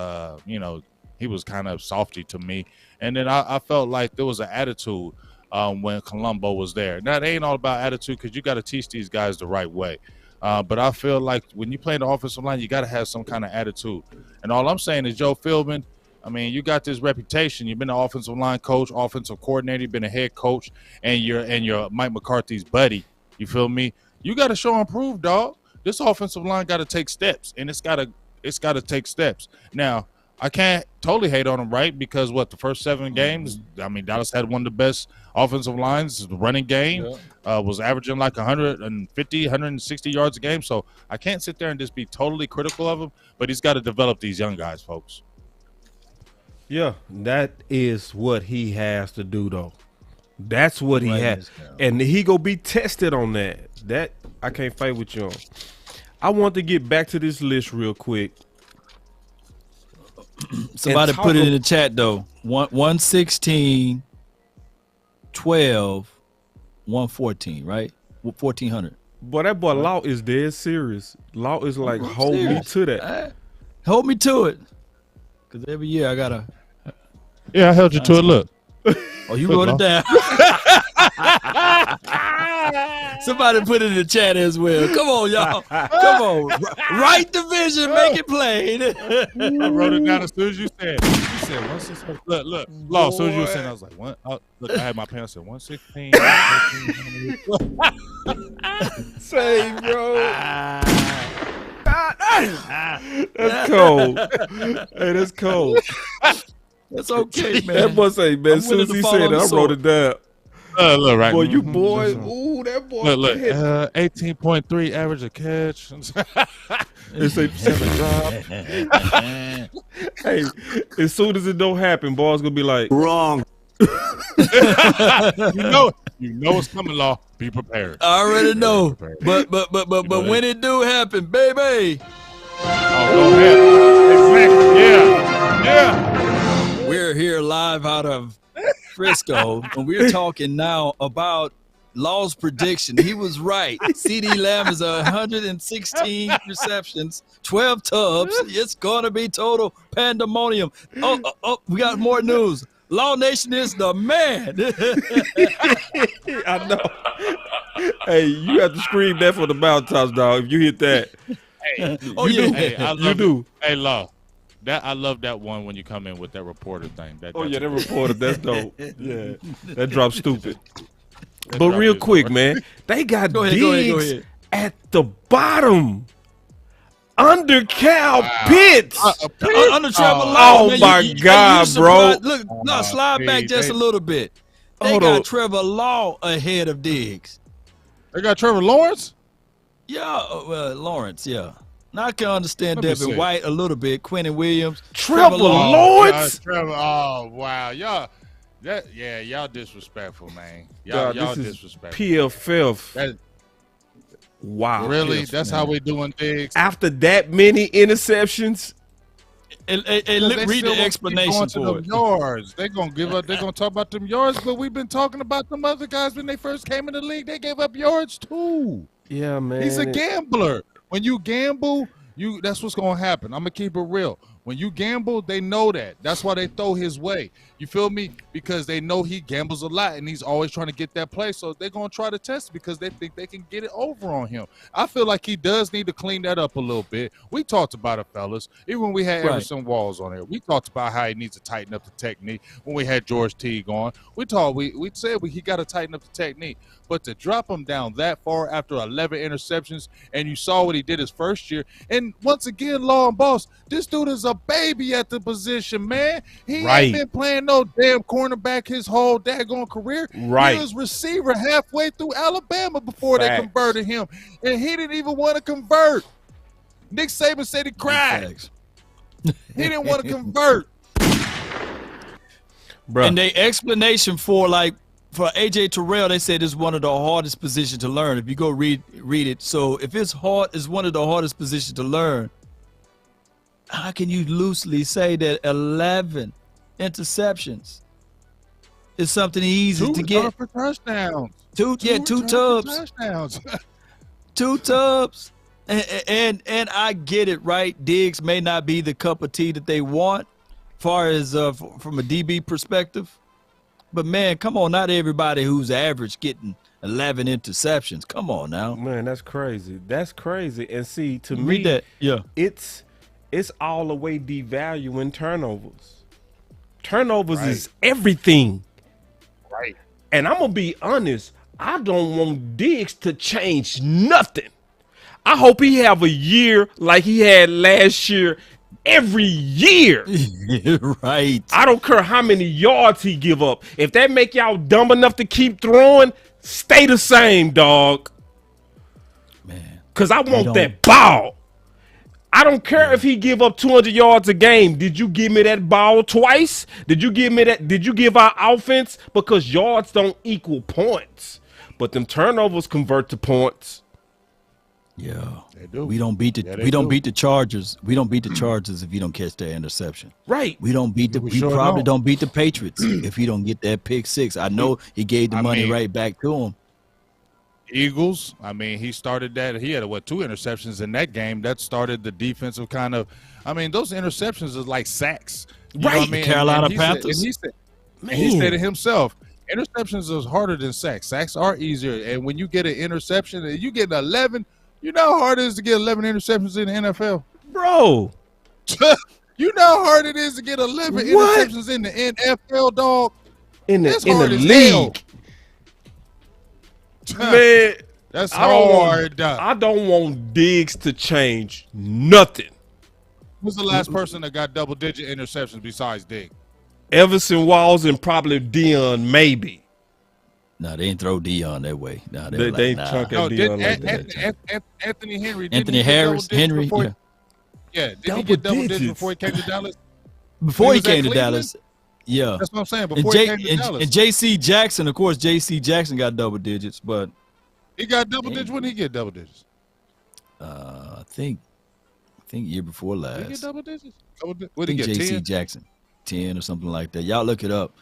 he was kind of softy to me, and then I felt like there was an attitude when Colombo was there. Now, it ain't all about attitude, because you got to teach these guys the right way. But I feel like when you play in the offensive line, you got to have some kind of attitude. And all I'm saying is, Joe Philbin, I mean, you got this reputation. You've been an offensive line coach, offensive coordinator, you've been a head coach, and you're Mike McCarthy's buddy. You feel me? You got to show and prove, dog. This offensive line got to take steps, and it's got to take steps. Now, I can't totally hate on him, right? Because the first 7 games, I mean, Dallas had one of the best offensive lines. The running game was averaging like 150, 160 yards a game. So I can't sit there and just be totally critical of him, but he's got to develop these young guys, folks. Yeah, that is what he has to do, though. That's what he has. And he go be tested on that. That I can't fight with you on. I want to get back to this list real quick. Somebody put it in the chat though. 116, 12, 114, right? 1400. Boy, that boy Law is dead serious. Law is like, hold me to that. Hold me to it. Because every year I gotta. Yeah, I held you to it. Look. Oh, you wrote it down. Somebody put it in the chat as well. Come on, y'all. Come on. Right division, make it plain. I wrote it down as soon as you said. You said 116. Look. Law, as soon as you said, I was like, what? Look, I had my pen. I said 116. Same, bro. That's cold. Hey, that's cold. That's okay, man. That boy say, man, as soon as he said it, I wrote it down. Look, right. Boy, you boy. Ooh, that boy. Look. 18.3 average a catch. It's a 7 drop. Hey, as soon as it don't happen, boy's gonna be like, wrong. You know it's coming, Law. Be prepared. I already know. But when it do happen, baby. Oh, go ahead. Exactly. Yeah. We're here live out of Frisco, and we're talking now about Law's prediction. He was right. CeeDee Lamb is 116 receptions, 12 tubs. It's gonna be total pandemonium. Oh, we got more news. Law Nation is the man. I know. Hey, you have to scream that for the mountaintops, dog. If you hit that, hey, oh yeah, hey, you do. Hey, Law. I love that one when you come in with that reporter thing. That reporter, that's dope. Yeah, that drops stupid. But real quick, man, they got Diggs at the bottom. Under Cal Pitts. Under Trevor Law. Oh, my God, bro. Look, slide back just a little bit. They got Trevor Law ahead of Diggs. They got Trevor Lawrence? Yeah, Lawrence, yeah. Now I can understand Devin White a little bit. Quentin Williams. Trevor Lawrence? Oh, wow. Y'all disrespectful, man. Y'all disrespectful. PFF. Wow. Really? That's how we doing Diggs? After that many interceptions? And read the explanation for it. Yards. They're going to talk about them yards, but we've been talking about them other guys when they first came in the league. They gave up yards too. Yeah, man. He's a gambler. When you gamble, that's what's going to happen. I'm going to keep it real. When you gamble, they know that. That's why they throw his way. You feel me? Because they know he gambles a lot, and he's always trying to get that play. So they're going to try to test it because they think they can get it over on him. I feel like he does need to clean that up a little bit. We talked about it, fellas. Even when we had Everson Walls on here, we talked about how he needs to tighten up the technique. When we had George Teague on, we said he got to tighten up the technique. But to drop him down that far after 11 interceptions, and you saw what he did his first year, and once again, Law and Boss, this dude is a baby at the position, man. He ain't been playing no damn cornerback his whole daggone career. He was receiver halfway through Alabama before they converted him, and he didn't even want to convert. Nick Saban said he cried. He didn't want to convert. Bruh. And the explanation for AJ Terrell, they said it's one of the hardest positions to learn. If you go read it. So if it's one of the hardest positions to learn, how can you loosely say that 11 interceptions is something easy to get? For touchdowns. Two tubs. Touchdowns. 2 tubs. And I get it, right? Diggs may not be the cup of tea that they want, far as from a DB perspective. But, man, come on, not everybody who's average getting 11 interceptions. Come on now. Man, that's crazy. That's crazy. And see, to me, it's all the way devaluing turnovers. Turnovers is everything. Right. And I'm going to be honest, I don't want Diggs to change nothing. I hope he have a year like he had last year every year. Right. I don't care how many yards he give up. If that make y'all dumb enough to keep throwing, stay the same, dog. Man. Because I want that ball. I don't care if he give up 200 yards a game. Did you give me that ball twice? Did you give me that? Did you give our offense? Because yards don't equal points. But them turnovers convert to points. Yeah, They do. we don't beat the beat the Chargers. We don't beat the Chargers if you don't catch that interception. Right. We don't beat We sure probably don't. don't beat the Patriots if he don't get that pick six. I know he gave the money right back to him. Eagles, I mean, he started that. He had, 2 interceptions in that game. That started the defensive kind of – I mean, those interceptions is like sacks. You know what I mean? Carolina and Panthers. He said it himself. Interceptions is harder than sacks. Sacks are easier. And when you get an interception and you get 11, you know how hard it is to get 11 interceptions in the NFL? Bro. You know how hard it is to get 11 interceptions in the NFL, dog? In the league. Man, that's hard. I don't want Diggs to change nothing. Who's the last person that got double-digit interceptions besides Diggs? Everson Walls and probably Dion, maybe. No, they didn't throw Dion that way. No, they ain't chunk at Dion like that. Anthony Henry. Anthony Harris. Henry. Yeah. Did he get double digits before he came to Dallas? Before he came to Dallas. Yeah. That's what I'm saying. Before he came to Dallas. And J.C. Jackson, of course, J.C. Jackson got double digits, but he got double digits. When did he get double digits? I think year before last. Did he get double digits? What did he get? J.C. Jackson, 10 or something like that. Y'all look it up.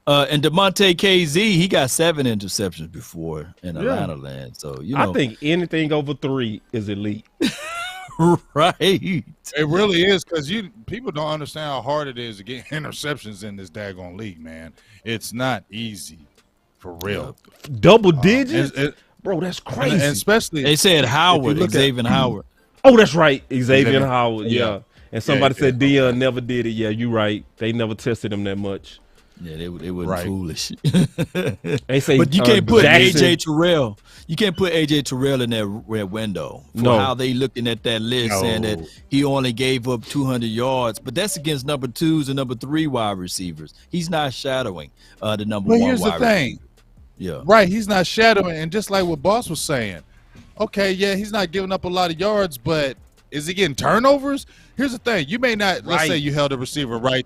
And DeMonte KZ, he got 7 interceptions before in Atlanta land. So I think anything over 3 is elite. Right. It really is, because people don't understand how hard it is to get interceptions in this daggone league, man. It's not easy, for real. Double digits? Bro, that's crazy. And especially they said Howard, Xavier Howard. Oh, that's right. Xavier Howard, yeah. And somebody said Dion never did it. Yeah, you're right. They never tested him that much. Yeah, they were foolish. They say, but you can't put Jackson. AJ Terrell. You can't put AJ Terrell in that red window for how they looking at that list, saying that he only gave up 200 yards. But that's against number 2s and number 3 wide receivers. He's not shadowing the number 1 wide receiver. But here's the thing. Yeah. Right, he's not shadowing. And just like what Boss was saying, okay, yeah, he's not giving up a lot of yards, but is he getting turnovers? Here's the thing. You may not, let's say you held a receiver right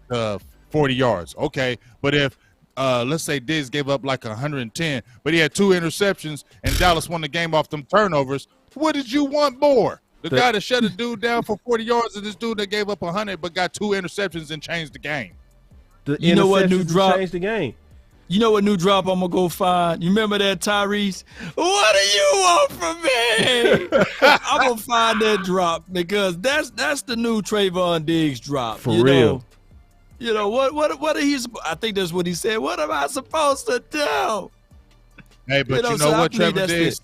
40 yards. Okay, but if let's say Diggs gave up like 110, but he had 2 interceptions and Dallas won the game off them turnovers, what did you want more? The guy that shut a dude down for 40 yards and this dude that gave up 100 but got 2 interceptions and changed the game. You know what new drop? Changed the game. You know what new drop I'm gonna go find? You remember that Tyrese? What do you want from me? I'm gonna find that drop because that's the new Trayvon Diggs drop. For real. You know what he's? I think that's what he said. What am I supposed to do? Hey, but you know what, Trevor Diggs?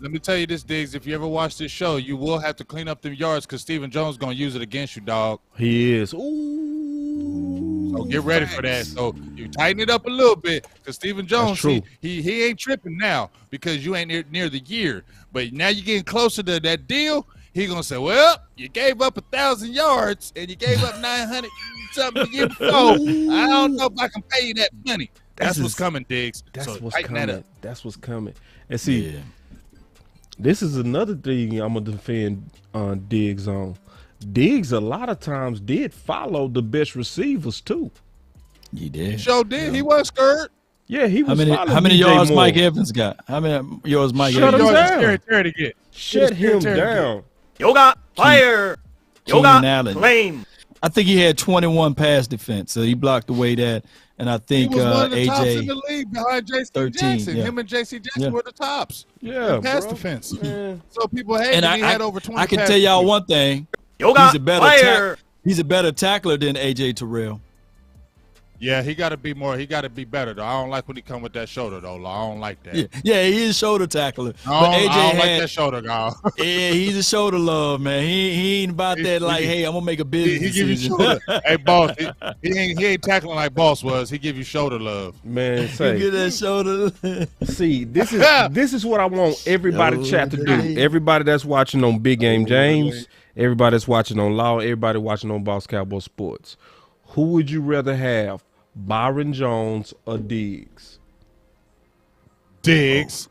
Let me tell you this, Diggs. If you ever watch this show, you will have to clean up them yards because Stephen Jones gonna use it against you, dog. He is. Ooh. So get ready for that. So you tighten it up a little bit because Stephen Jones, he ain't tripping now because you ain't near the year. But now you're getting closer to that deal. He gonna say, well, you gave up 1,000 yards and you gave up 900 something the year before. I don't know if I can pay you that money. That's what's coming, Diggs. That's so what's coming. that That's what's coming. And see, this is another thing I'm gonna defend Diggs on. Diggs a lot of times did follow the best receivers too. He did. He sure did. He was scared. Yeah, he was. How many yards Mike Evans got? How many yards Mike Evans got? Shut him down. Yoga fire. Yoga flame. I think he had 21 pass defense, so he blocked away that. And I think he was one of the AJ tops in the league behind J.C. 13, Jackson. Him and J.C. Jackson were the tops. Yeah, pass defense. So people hate and he had over 20. I can tell y'all one thing. Yoga he's a better tackler than AJ Terrell. Yeah, he got to be more. He got to be better, though. I don't like when he come with that shoulder, though. I don't like that. Yeah, he is shoulder tackler. I don't like that shoulder, guy. Yeah, he's a shoulder love, man. He ain't about that like, hey, I'm going to make a business He give you shoulder. Hey, boss, he ain't tackling like boss was. He give you shoulder love. Man, say. Get that shoulder. See, this is what I want everybody chat to do. Everybody that's watching on Big Game James, everybody that's watching on Law, everybody watching on Boss Cowboy Sports. Who would you rather have, Byron Jones or Diggs? Diggs.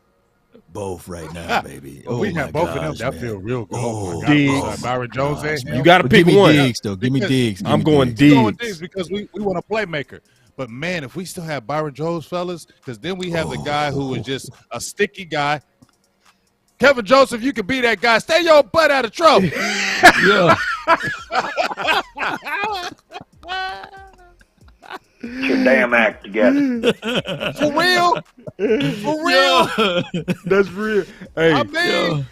Both right now, baby. We have both of them. That feel real good. Oh, Diggs. Byron Jones. You got to pick one. Diggs, though. Give me Diggs. I'm going Diggs. Going Diggs because we want a playmaker. But, man, if we still have Byron Jones, fellas, because then we have the guy who is just a sticky guy. Kevin Joseph, you can be that guy. Stay your butt out of trouble. Yeah. Get your damn act together. For real? For real? Yeah. That's real. Hey, I mean,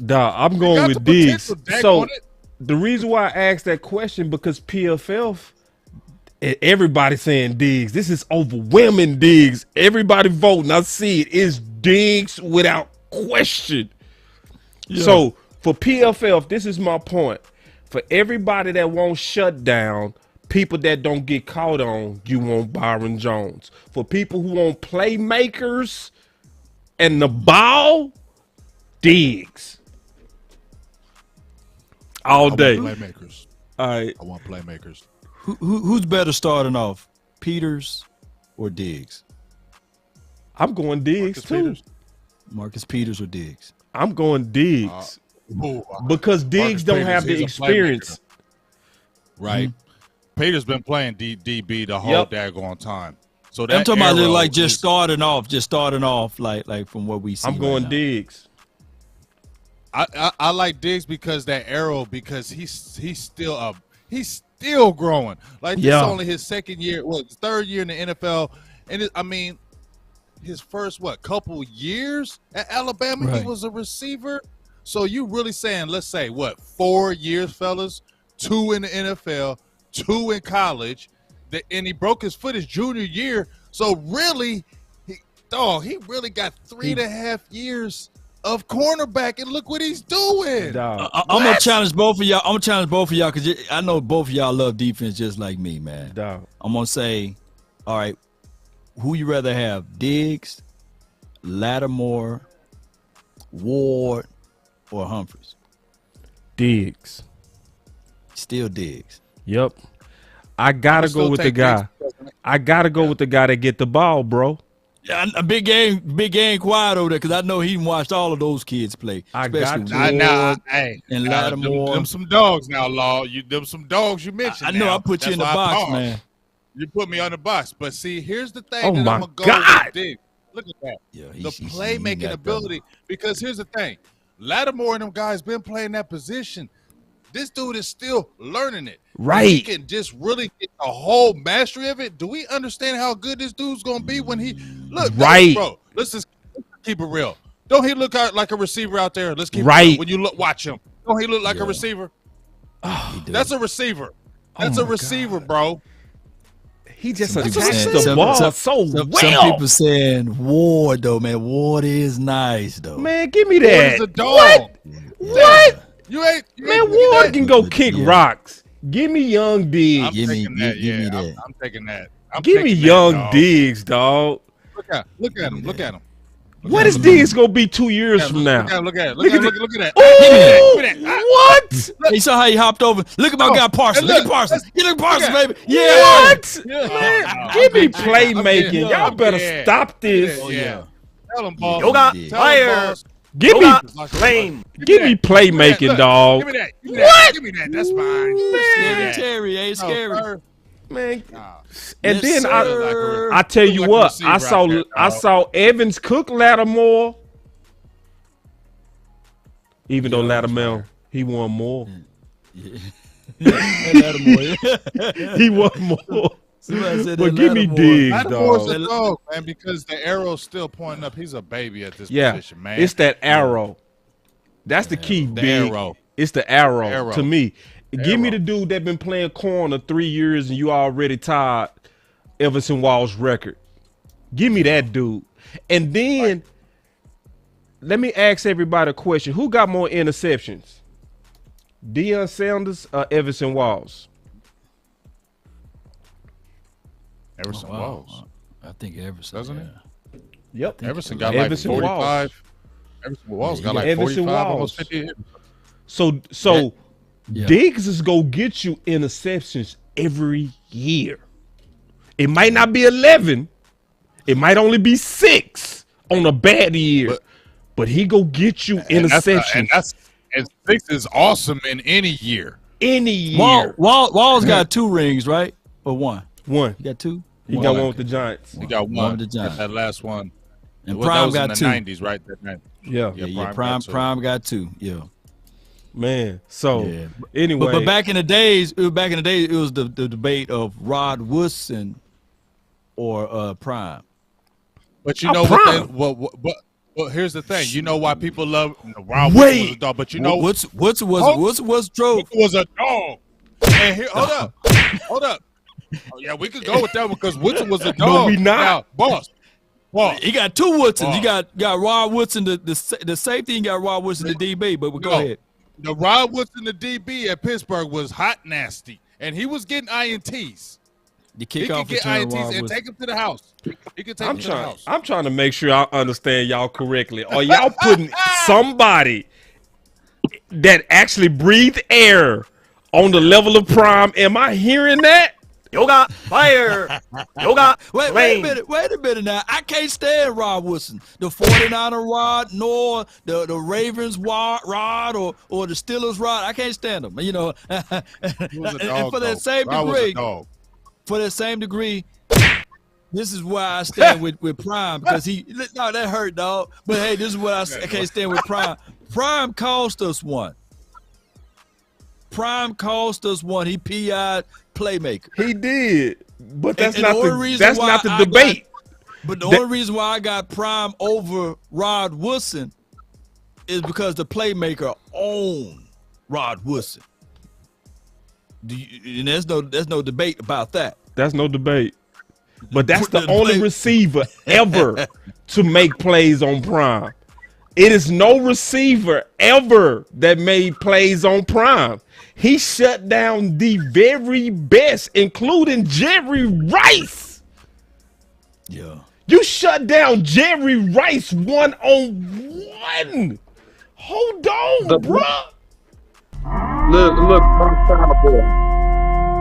dog, I'm got going the with Diggs. potential, Dak, So on it. the reason why I asked that question because PFF, everybody saying Diggs. This is overwhelming Diggs. Everybody voting. I see it. It's Diggs without question. Yeah. So for PFF, this is my point. For everybody that won't shut down, people that don't get caught on, you want Byron Jones. For people who want playmakers and the ball, Diggs. All day. Playmakers. All right. I want playmakers. Who's better starting off, Peters or Diggs? I'm going Diggs Marcus too. Peters. Marcus Peters or Diggs? I'm going Diggs because Diggs Marcus don't Peters, have the he's a experience. Right. Peter's been playing DB the whole Yep. daggone time. So that I'm talking about arrow like just is- starting off, like from what we see. I'm going right now. Diggs. I like Diggs because that arrow, because he's still growing. Like this is Yeah. only his second year, his third year in the NFL, and I mean, his first couple years at Alabama, Right. he was a receiver. So you really saying, let's say 4 years, fellas, 2 in the NFL, 2 in college, and he broke his foot his junior year. So really, he really got 3.5 years of cornerback, and look what he's doing. Dog. I'm gonna challenge both of y'all. I'm gonna challenge both of y'all because I know both of y'all love defense just like me, man. Dog. I'm gonna say, all right, who you rather have, Diggs, Lattimore, Ward, or Humphries? Diggs. Still Diggs. Yep. I gotta go with the guy. I gotta go with the guy that get the ball, bro. Yeah, a big game quiet over there because I know he watched all of those kids play. I got Especially to. Ward Hey, and now, Lattimore. them some dogs now, Law. Them some dogs you mentioned. I know now. I put you in the That's why I box, paused. man. You put me on the box, but see, here's the thing Oh that my I'm gonna go God. with Diggs. Look at that, Yeah, the playmaking ability. Because here's the thing, Lattimore and them guys been playing that position. This dude is still learning it. Right. He can just really get a whole mastery of it. Do we understand how good this dude's gonna be when he look? Right. Bro. Let's just keep it real. Don't he look like a receiver out there? Let's keep it Right. real. When you watch him, don't he look like a receiver? That's a receiver. That's a receiver, bro. He just Some people attacks saying- the ball so Some well. people saying Ward though, man. Ward is nice though. Man, give me Ward that. is a dog. What? You ain't Man, you Ward ain't- can go kick Yeah. rocks. Give me young Diggs. I'm Give me- taking that. give me Yeah, that. I'm taking that. I'm Give me taking that, young dog. Diggs, dog. Look at him. Look at him. What is Diggs gonna be 2 years from now? Look at it. Look at Look at that. Ooh, Give me that. what? You saw how he hopped over. Look at my guy Parsons. and Look at Parsons. Look at Parsons, look at- baby. Yeah. What? Man, give me playmaking. Y'all better stop this. Oh yeah. Tell him, boss. Yoga, Diggs. Tell him, fire. boss. Give me, Yoga, flame. give me playmaking, Look, dog. Give me that. Give me that. Give me that. That's fine. Scary Terry ain't scary. sir. Man, Nah. and Yes, then sir. I tell you Look like a what, receiver I out saw there, I dog. saw Evans cook Lattimore. Even though Lattimore, he won more. He won more. Somebody said But that give me Lattimore. Diggs, Lattimore's dog. a dog, man, because the arrow's still pointing up. He's a baby at this Yeah, position, man. it's that arrow. That's the key, The big. arrow. It's the arrow, Arrow. to me. Give me Arrow. the dude that been playing corner 3 years and you already tied Everson Wall's record. Give me that dude. And then let me ask everybody a question. Who got more interceptions? Deion Sanders or Everson Walls? Everson Wow. Walls. I think Everson, Doesn't yeah. Yep. Everson got Everson like Walls. 45. Everson Walls got like Everson 45, Walls. almost 50. So Yeah. Diggs is gonna get you interceptions every year. It might not be 11. It might only be 6 on a bad year. But he go get you interceptions And 6 is awesome in any year. any year. Wall's got 2 rings, right? Or 1? One. He got 2? He got one with the Giants. He got One one. with the Giants. That last one. And Well, Prime that was got in two. the 90s, right? Yeah. Prime got two. Yeah. Man. So Yeah. anyway, But back in the days, it was the debate of Rod Woodson or Prime. But you know Prime. well, here's the thing. You know why people love Rod Woodson was a dog, but you know What's drove? Woodson was a dog. And here, hold up. Oh, yeah, we could go with that one because Woodson was a dog. No, we not. Now, boss. He got two Woodsons. You got Rod Woodson, the safety, and you got Rod Woodson, the DB. But go ahead. The Rod Woodson, the DB at Pittsburgh, was hot nasty, and he was getting INTs. The He kickoff could get return, INTs and take him to the house. He could take him to the house. I'm trying to make sure I understand y'all correctly. Are y'all putting somebody that actually breathed air on the level of Prime? Am I hearing that? Yoga fire. Yoga Wait a minute now. I can't stand Rod Woodson. The 49er Rod, nor the Ravens Rod or the Steelers Rod. I can't stand them. You know, He was a dog, and for that though. same Rod was a degree, dog. this is why I stand with Prime, because that hurt, dog. But hey, this is what I can't stand with Prime. Prime cost us one. He PI'd playmaker. He did, but that's And not the debate. But the only reason why I got Prime over Rod Woodson is because the playmaker owned Rod Woodson. And there's no debate about that. That's no debate. But that's the only receiver ever to make plays on Prime. It is no receiver ever that made plays on Prime. He shut down the very best, including Jerry Rice. Yeah. You shut down Jerry Rice 1-on-1. Hold on, bro. Look,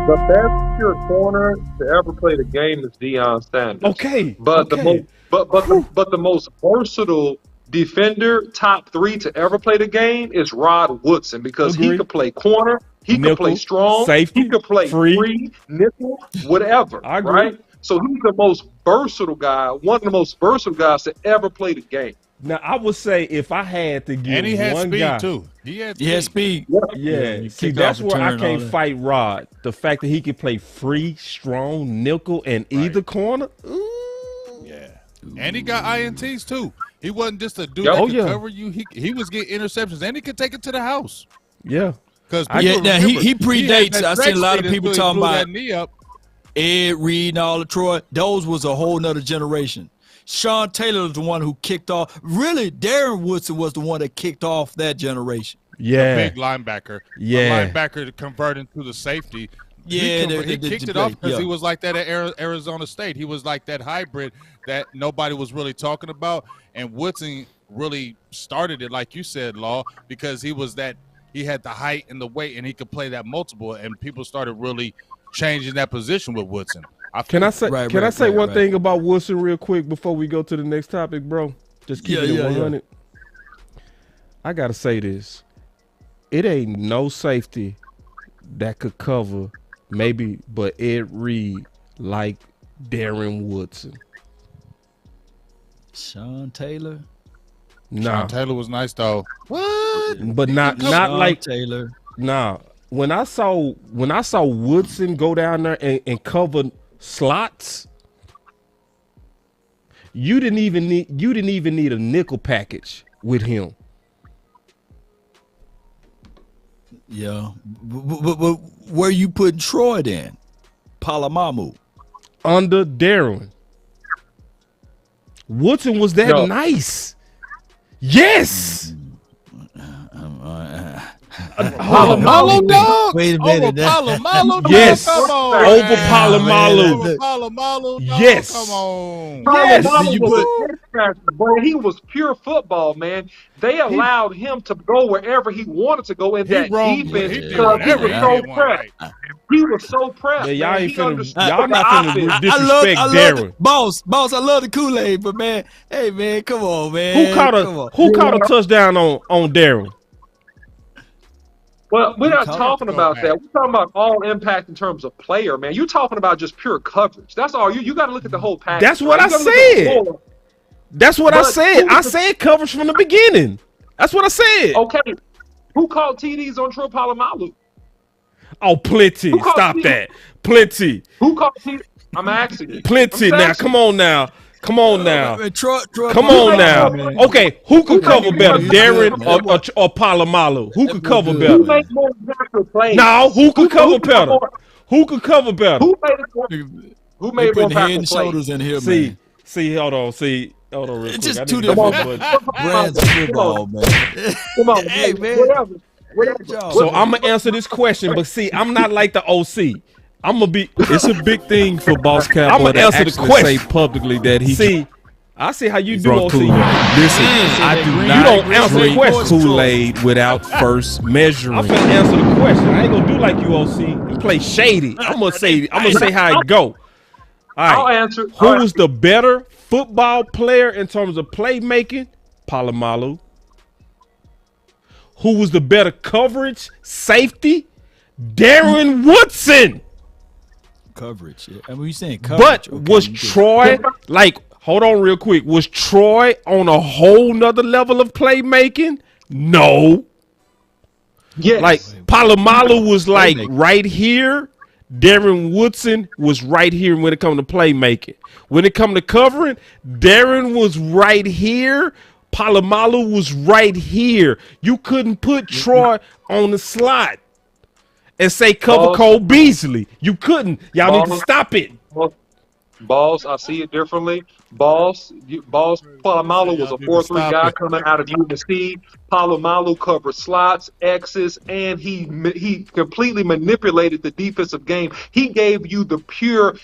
the best pure corner to ever play the game is Deion Sanders. Okay. But the most versatile defender, top 3 to ever play the game is Rod Woodson, because he could play corner, he could play strong, safety, he could play free, nickel, whatever. I agree. Right? So he's the most versatile guy, one of the most versatile guys to ever play the game. Now, I would say if I had to give And he had one speed, guy, too. He had speed. Yeah. See, that's where I can't fight Rod. The fact that he can play free, strong, nickel, and either corner. Ooh. Yeah. And he got INTs, too. He wasn't just a dude that could cover you. He was getting interceptions, and he could take it to the house. Yeah. Because he predates. I seen a lot of people talking about that knee up. Ed Reed and all the Troy. Those was a whole nother generation. Sean Taylor was the one who kicked off. Really, Darren Woodson was the one that kicked off that generation. Yeah. A big linebacker. Yeah. A linebacker to convert into the safety. Yeah, he kicked it off because he was like that at Arizona State. He was like that hybrid that nobody was really talking about. And Woodson really started it, like you said, Law, because he had the height and the weight, and he could play that multiple. And people started really changing that position with Woodson. Can I say one thing about Woodson real quick before we go to the next topic, bro? Just keep it 100. I gotta say this: it ain't no safety that could cover maybe, but Ed Reed like Darren Woodson. Sean Taylor. Nah, Sean Taylor was nice though. What? But not like Taylor. Nah. When I saw Woodson go down there and cover slots, you didn't even need a nickel package with him. Yeah, but where you putting Troy then? Palamamu under Darren. Woodson was that nice. Yes. Palomalo dog. Wait a minute. Palomalo dog. Yes. Come on. Over Palomalo. Palomalo dog. Yes. Come on. Yes. Boy, he was pure football, man. They allowed him to go wherever he wanted to go in that defense because he was so pressed. He was so pressed. Yeah, y'all not finna disrespect Darren. Boss, I love the Kool-Aid, but man, hey man, come on, man. Who caught a touchdown on Darren? Well, we're not talking about that. We're talking about all impact in terms of player, man. You're talking about just pure coverage. That's all. You got to look at the whole package. That's what I said. That's what I said. I said coverage from the beginning. That's what I said. Okay. Who called TDs on Troy Polamalu? Oh, plenty. Stop that. Plenty. Who called TDs? I'm asking you. Plenty. Now, come on now. Come on now. Troy, come on now. Okay, who could cover better, Darren or Polamalu? Who could cover better? Who makes more impactful plays? No, who could cover better? Who could cover better? Who made more head and shoulders in here, man? Hold on, real it's quick. Just two different brands of football, man. Come on, hey, man. Whatever. So I'm gonna answer this question, but see, I'm not like the OC. I'm gonna be. It's a big thing for Boss Cowboy. I'm gonna answer the question. Say publicly that he. See, I see how you do, OC. Listen, I do not. You don't answer the question. Kool-Aid without first measuring. I'm gonna answer the question. I ain't gonna do like you, OC. You play shady. I'm gonna say how it go. All right. I'll answer. Who was the better football player in terms of playmaking? Polamalu. Who was the better coverage safety? Darren Woodson. Coverage. Yeah. I mean, you saying coverage. But was Troy, like, hold on real quick. Was Troy on a whole nother level of playmaking? No. Yes. Like, Polamalu was like right here. Darren Woodson was right here when it comes to playmaking. When it comes to covering, Darren was right here. Polamalu was right here. You couldn't put Troy on the slot and say cover Cole Beasley. You couldn't. Y'all need to stop it. Boss, I see it differently. Boss, Polamalu was a 4-3 guy coming out of UNC. Polamalu covered slots, X's, and he completely manipulated the defensive game. He gave you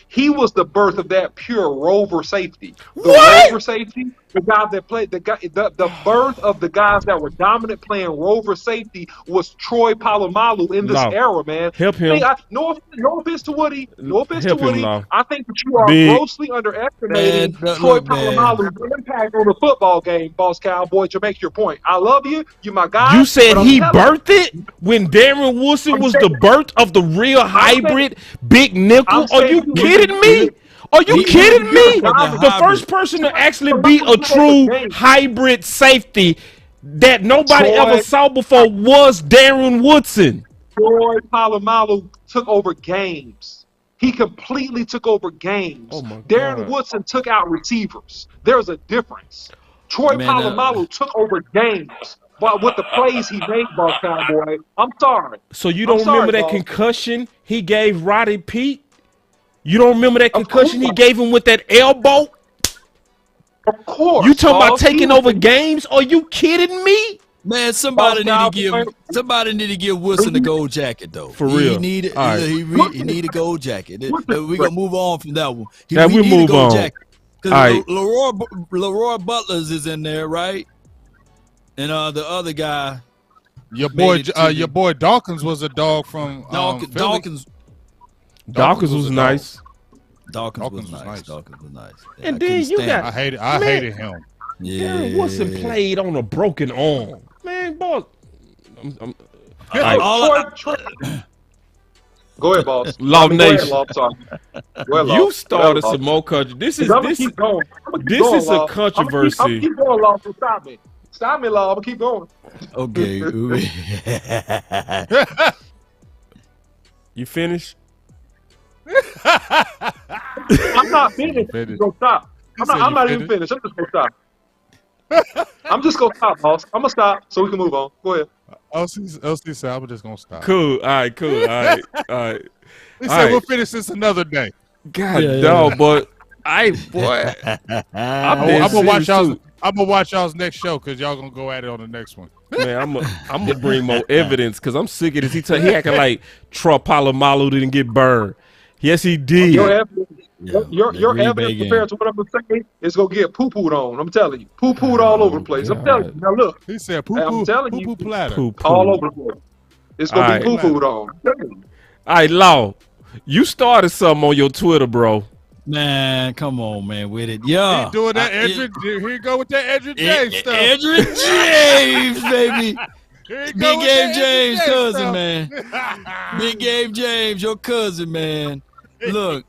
he was the birth of that pure rover safety. Rover safety, the guy that played the birth of the guys that were dominant playing rover safety was Troy Polamalu in this era, man. Help him. No offense to Woody. No offense to Help Woody. him, I think that you are grossly underestimating Troy Polamalu's impact on the football game, Boss Cowboy, to make your point. I love you. You my guy. You said he birthed it when Darren Woodson was the birth of the real hybrid big nickel? Are you kidding me? Are you kidding me? The first person to actually be a true hybrid safety that nobody ever saw before was Darren Woodson. Troy Polamalu took over games. He completely took over games. Oh my God. Darren Woodson took out receivers. There's a difference. Troy Polamalu took over games. But with the plays he made, Boss Cowboy, I'm sorry. So you don't remember that concussion he gave Roddy Pete? You don't remember that concussion he gave him with that elbow? Of course. You talking about taking over games? Are you kidding me? Man, somebody need to give Woodson a gold jacket though. For real. He need a gold jacket. We gonna move on from that one. We move on. Because right. Leroy Butler's is in there, right? And the other guy, your boy Dawkins was a dog from Dawkins. Dawkins was nice. Dawkins was nice. Dawkins was nice. And then you got I hated him. Yeah, Darren Woodson played on a broken arm. Man, boss. Go ahead, boss. Law Nation. You started some more country. This is a controversy. I'm keep going, Law. So stop me. Stop me, Law. I'm gonna keep going. Okay. You finished? I'm not finished. Go stop. I'm not even finished. I'm just gonna stop. I'm just gonna stop, boss. I'm gonna stop so we can move on. Go ahead. LC said I'm just gonna stop. Cool. All right. He said we'll finish this another day. God dog, but I'm gonna watch y'all's next show because y'all gonna go at it on the next one. Man, I'm gonna bring more evidence because I'm sick of this. He acting like Troy Polamalu didn't get burned. Yes, he did. Your evidence compared to what I'm gonna say is gonna get poo-pooed on. I'm telling you, poo-pooed all over the place. God. I'm telling you. Now look, he said poo-poo platter, all over the place. It's gonna be poo-pooed on. All right, Law, you started something on your Twitter, bro. Man, come on, man, with it. Yeah. He doing that here you go with that Edric James stuff. Edric James, baby. Big Game James, cousin, man. Big Game James, your cousin, man. Look,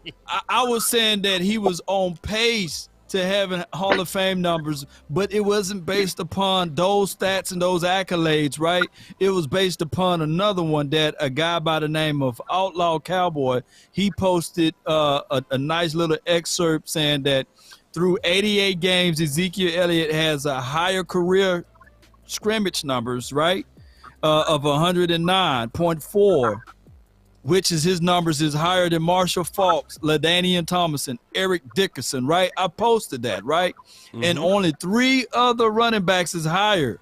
I was saying that he was on pace to having Hall of Fame numbers, but it wasn't based upon those stats and those accolades, right? It was based upon another one that a guy by the name of Outlaw Cowboy, he posted a nice little excerpt saying that through 88 games, Ezekiel Elliott has a higher career scrimmage numbers, right, of 109.4, which is his numbers is higher than Marshall Faulk, LaDainian Tomlinson, Eric Dickerson, right? I posted that, right? And only 3 other running backs is higher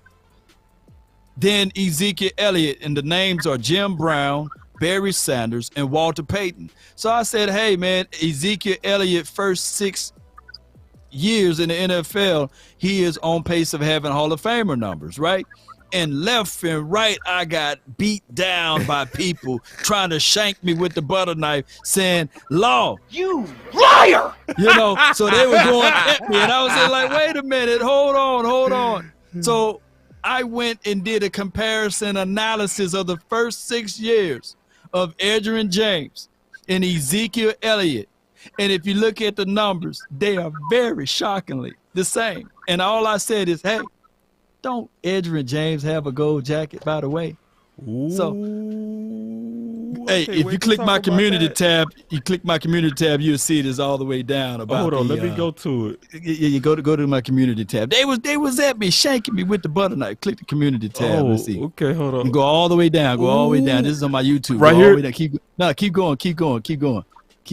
than Ezekiel Elliott, and the names are Jim Brown, Barry Sanders, and Walter Payton. So I said, hey, man, Ezekiel Elliott, first 6 years in the NFL, he is on pace of having Hall of Famer numbers, right? And left and right, I got beat down by people trying to shank me with the butter knife, saying, "Law, You liar! you know." So they were going at me, and I was like, "Wait a minute, hold on." So I went and did a comparison analysis of the first 6 years of Edgerrin James and Ezekiel Elliott, and if you look at the numbers, they are very shockingly the same. And all I said is, "Hey, don't Edgerrin James have a gold jacket, by the way?" Ooh, So, hey, if you click my community tab, you'll see it is all the way down. About hold on, let me go to it. You go to my community tab. They was at me, shanking me with the butter knife. Click the community tab. Oh, Let's see. okay, hold on. And go all the way down. Go all the way down. This is on my YouTube. Right Go all here? the way down. Keep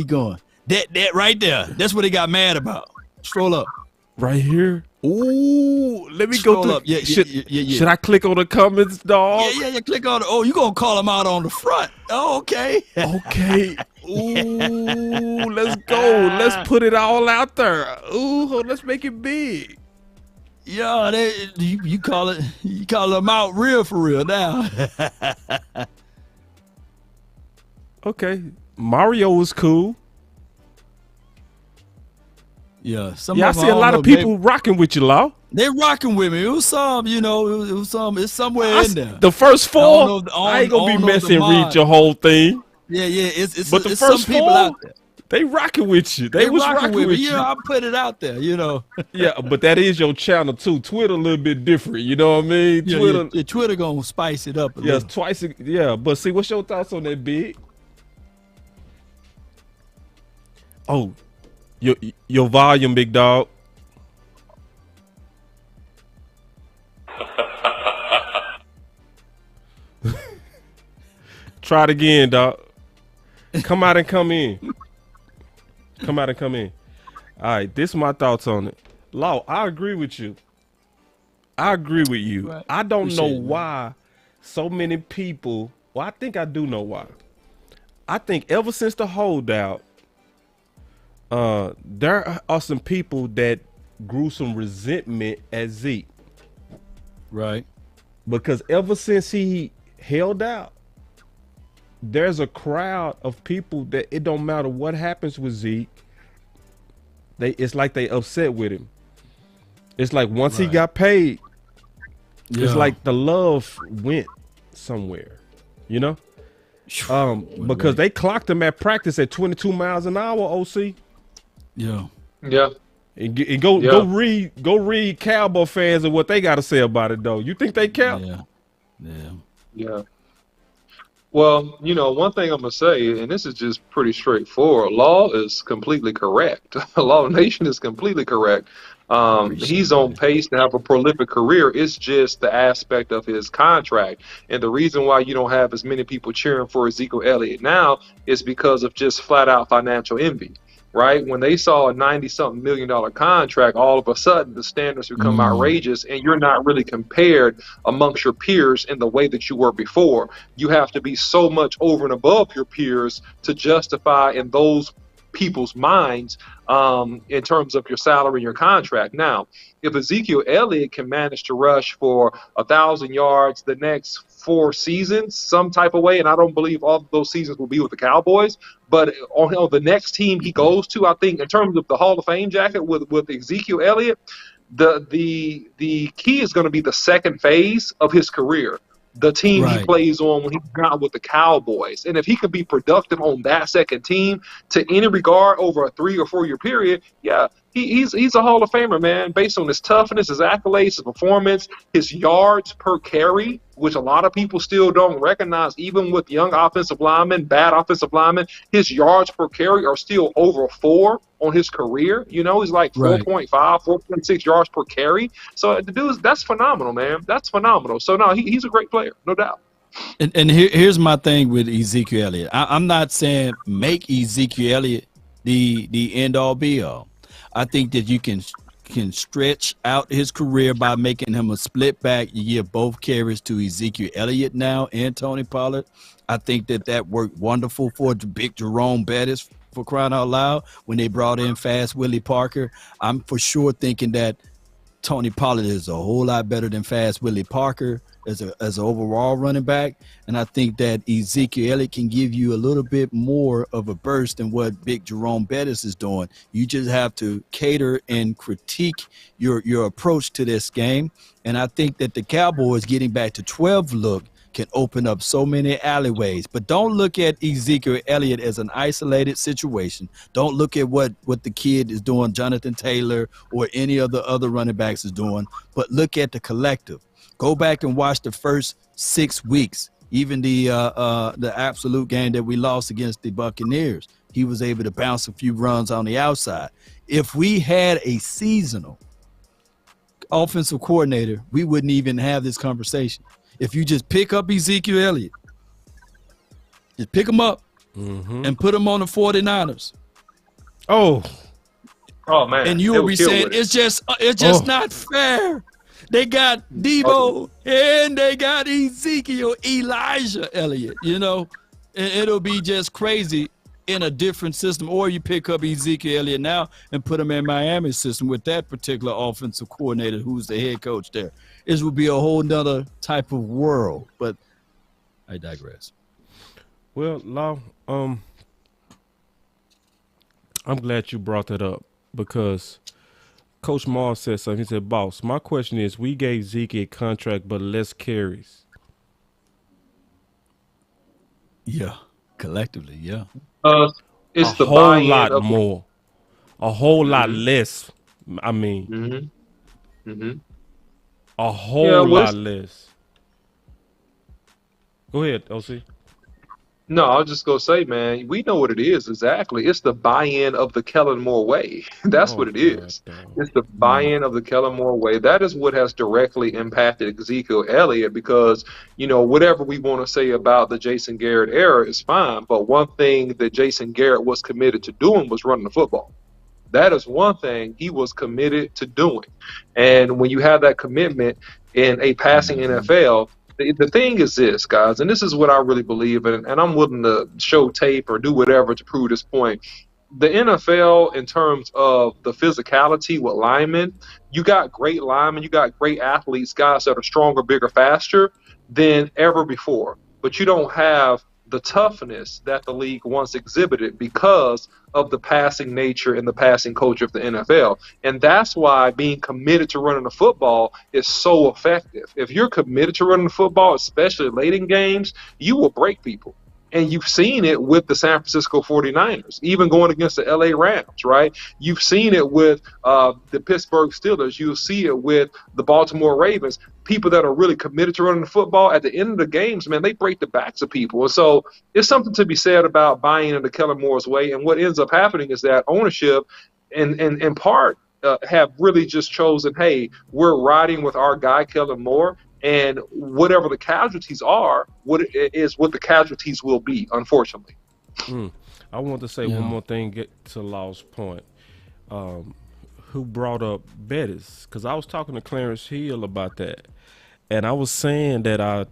going. That right there. That's what they got mad about. Scroll up. Right here. Ooh, let me Scroll go through. up. Yeah. Should I click on the comments, dog? Yeah. Click on it. Oh, you gonna call them out on the front? Oh, okay. Okay. Ooh, let's go. Let's put it all out there. Ooh, let's make it big. Yeah, you call them out real for real now. Okay, Mario was cool. Yeah, I see a lot of people rocking with you, Law. They rocking with me. It was some, it's somewhere in there. The first 4, I ain't gonna be messing read your whole thing. Yeah, it's but the it's first some people 4, out there. They rocking with you. They was rocking with you. Yeah, I put it out there, Yeah, but that is your channel too. Twitter a little bit different. You know what I mean? Yeah, Twitter gonna spice it up a little. Twice. Yeah, but see, what's your thoughts on that, Big? Oh, your volume, big dog. Try it again, dog. Come out and come in. Come out and come in. All right, this is my thoughts on it. Law, I agree with you. I agree with you. Right. I don't know Appreciate it, why so many people. Well, I think I do know why. I think ever since the holdout, there are some people that grew some resentment at Zeke. Right. Because ever since he held out, there's a crowd of people that it don't matter what happens with Zeke. It's like they upset with him. It's like once he got paid, it's like the love went somewhere, because they clocked him at practice at 22 miles an hour. OC. Yeah. And go read Cowboy fans and what they got to say about it though. You think they care? Yeah. Well, one thing I'm going to say, and this is just pretty straightforward, Law is completely correct. Law Nation is completely correct. He's on pace to have a prolific career. It's just the aspect of his contract. And the reason why you don't have as many people cheering for Ezekiel Elliott now is because of just flat out financial envy. Right? When they saw a $90-something million contract, all of a sudden the standards become outrageous, and you're not really compared amongst your peers in the way that you were before. You have to be so much over and above your peers to justify in those people's minds in terms of your salary and your contract. Now, if Ezekiel Elliott can manage to rush for 1,000 yards the next 4 seasons, some type of way, and I don't believe all of those seasons will be with the Cowboys, but on the next team he goes to, I think in terms of the Hall of Fame jacket with Ezekiel Elliott, the key is going to be the second phase of his career. The team he plays on when he's not with the Cowboys. And if he can be productive on that second team to any regard over a 3 or 4 year period, he's a Hall of Famer, man, based on his toughness, his accolades, his performance, his yards per carry, which a lot of people still don't recognize, even with young offensive linemen, bad offensive linemen. His yards per carry are still over 4 on his career. You know, he's like 4.5, 4.6 yards per carry. So the dude, that's phenomenal, man. That's phenomenal. So no, he's a great player, no doubt. And here's my thing with Ezekiel Elliott. I'm not saying make Ezekiel Elliott the end all be all. I think that you can stretch out his career by making him a split back. You give both carries to Ezekiel Elliott now and Tony Pollard. I think that worked wonderful for big Jerome Bettis, for crying out loud, when they brought in Fast Willie Parker. I'm for sure thinking that Tony Pollard is a whole lot better than Fast Willie Parker as an overall running back, and I think that Ezekiel Elliott can give you a little bit more of a burst than what big Jerome Bettis is doing. You just have to cater and critique your approach to this game, and I think that the Cowboys getting back to 12 look can open up so many alleyways. But don't look at Ezekiel Elliott as an isolated situation. Don't look at what the kid is doing, Jonathan Taylor, or any of the other running backs is doing, but look at the collective. Go back and watch the first 6 weeks, even the absolute game that we lost against the Buccaneers. He was able to bounce a few runs on the outside. If we had a seasonal offensive coordinator, we wouldn't even have this conversation. If you just pick up Ezekiel Elliott, just pick him up and put him on the 49ers. Oh man. And you will be saying it's just not fair. They got Debo and they got Elijah Elliott, you know, and it'll be just crazy in a different system. Or you pick up Ezekiel Elliott now and put him in Miami's system with that particular offensive coordinator who's the head coach there. It would be a whole nother type of world, but I digress. Well, Law, I'm glad you brought that up because Coach Mars said something. He said, boss, my question is, we gave Zeke a contract but less carries. Yeah, collectively, yeah. It's a the whole lot more. A whole lot less. I mean, a whole lot less. Go ahead, OC. No, I was just going to say, man, we know what it is exactly. It's the buy-in of the Kellen Moore way. That's what it is. It's the buy-in of the Kellen Moore way. That is what has directly impacted Ezekiel Elliott because, you know, whatever we want to say about the Jason Garrett era is fine, but one thing that Jason Garrett was committed to doing was running the football. That is one thing he was committed to doing. And when you have that commitment in a passing NFL, the thing is this, guys, and this is what I really believe in, and I'm willing to show tape or do whatever to prove this point. The NFL, in terms of the physicality with linemen, you got great linemen, you got great athletes, guys that are stronger, bigger, faster than ever before. But you don't have the toughness that the league once exhibited because of the passing nature and the passing culture of the NFL. And that's why being committed to running the football is so effective. If you're committed to running the football, especially late in games, you will break people. And you've seen it with the San Francisco 49ers, even going against the LA Rams, right? You've seen it with the Pittsburgh Steelers. You'll see it with the Baltimore Ravens. People that are really committed to running the football, at the end of the games, man, they break the backs of people. And so it's something to be said about buying into Kellen Moore's way. And what ends up happening is that ownership, in part, have really just chosen, hey, we're riding with our guy, Kellen Moore. And whatever the casualties are, what the casualties will be, unfortunately. I want to say one more thing, get to Law's point. Who brought up Bettis? Because I was talking to Clarence Hill about that. And I was saying that I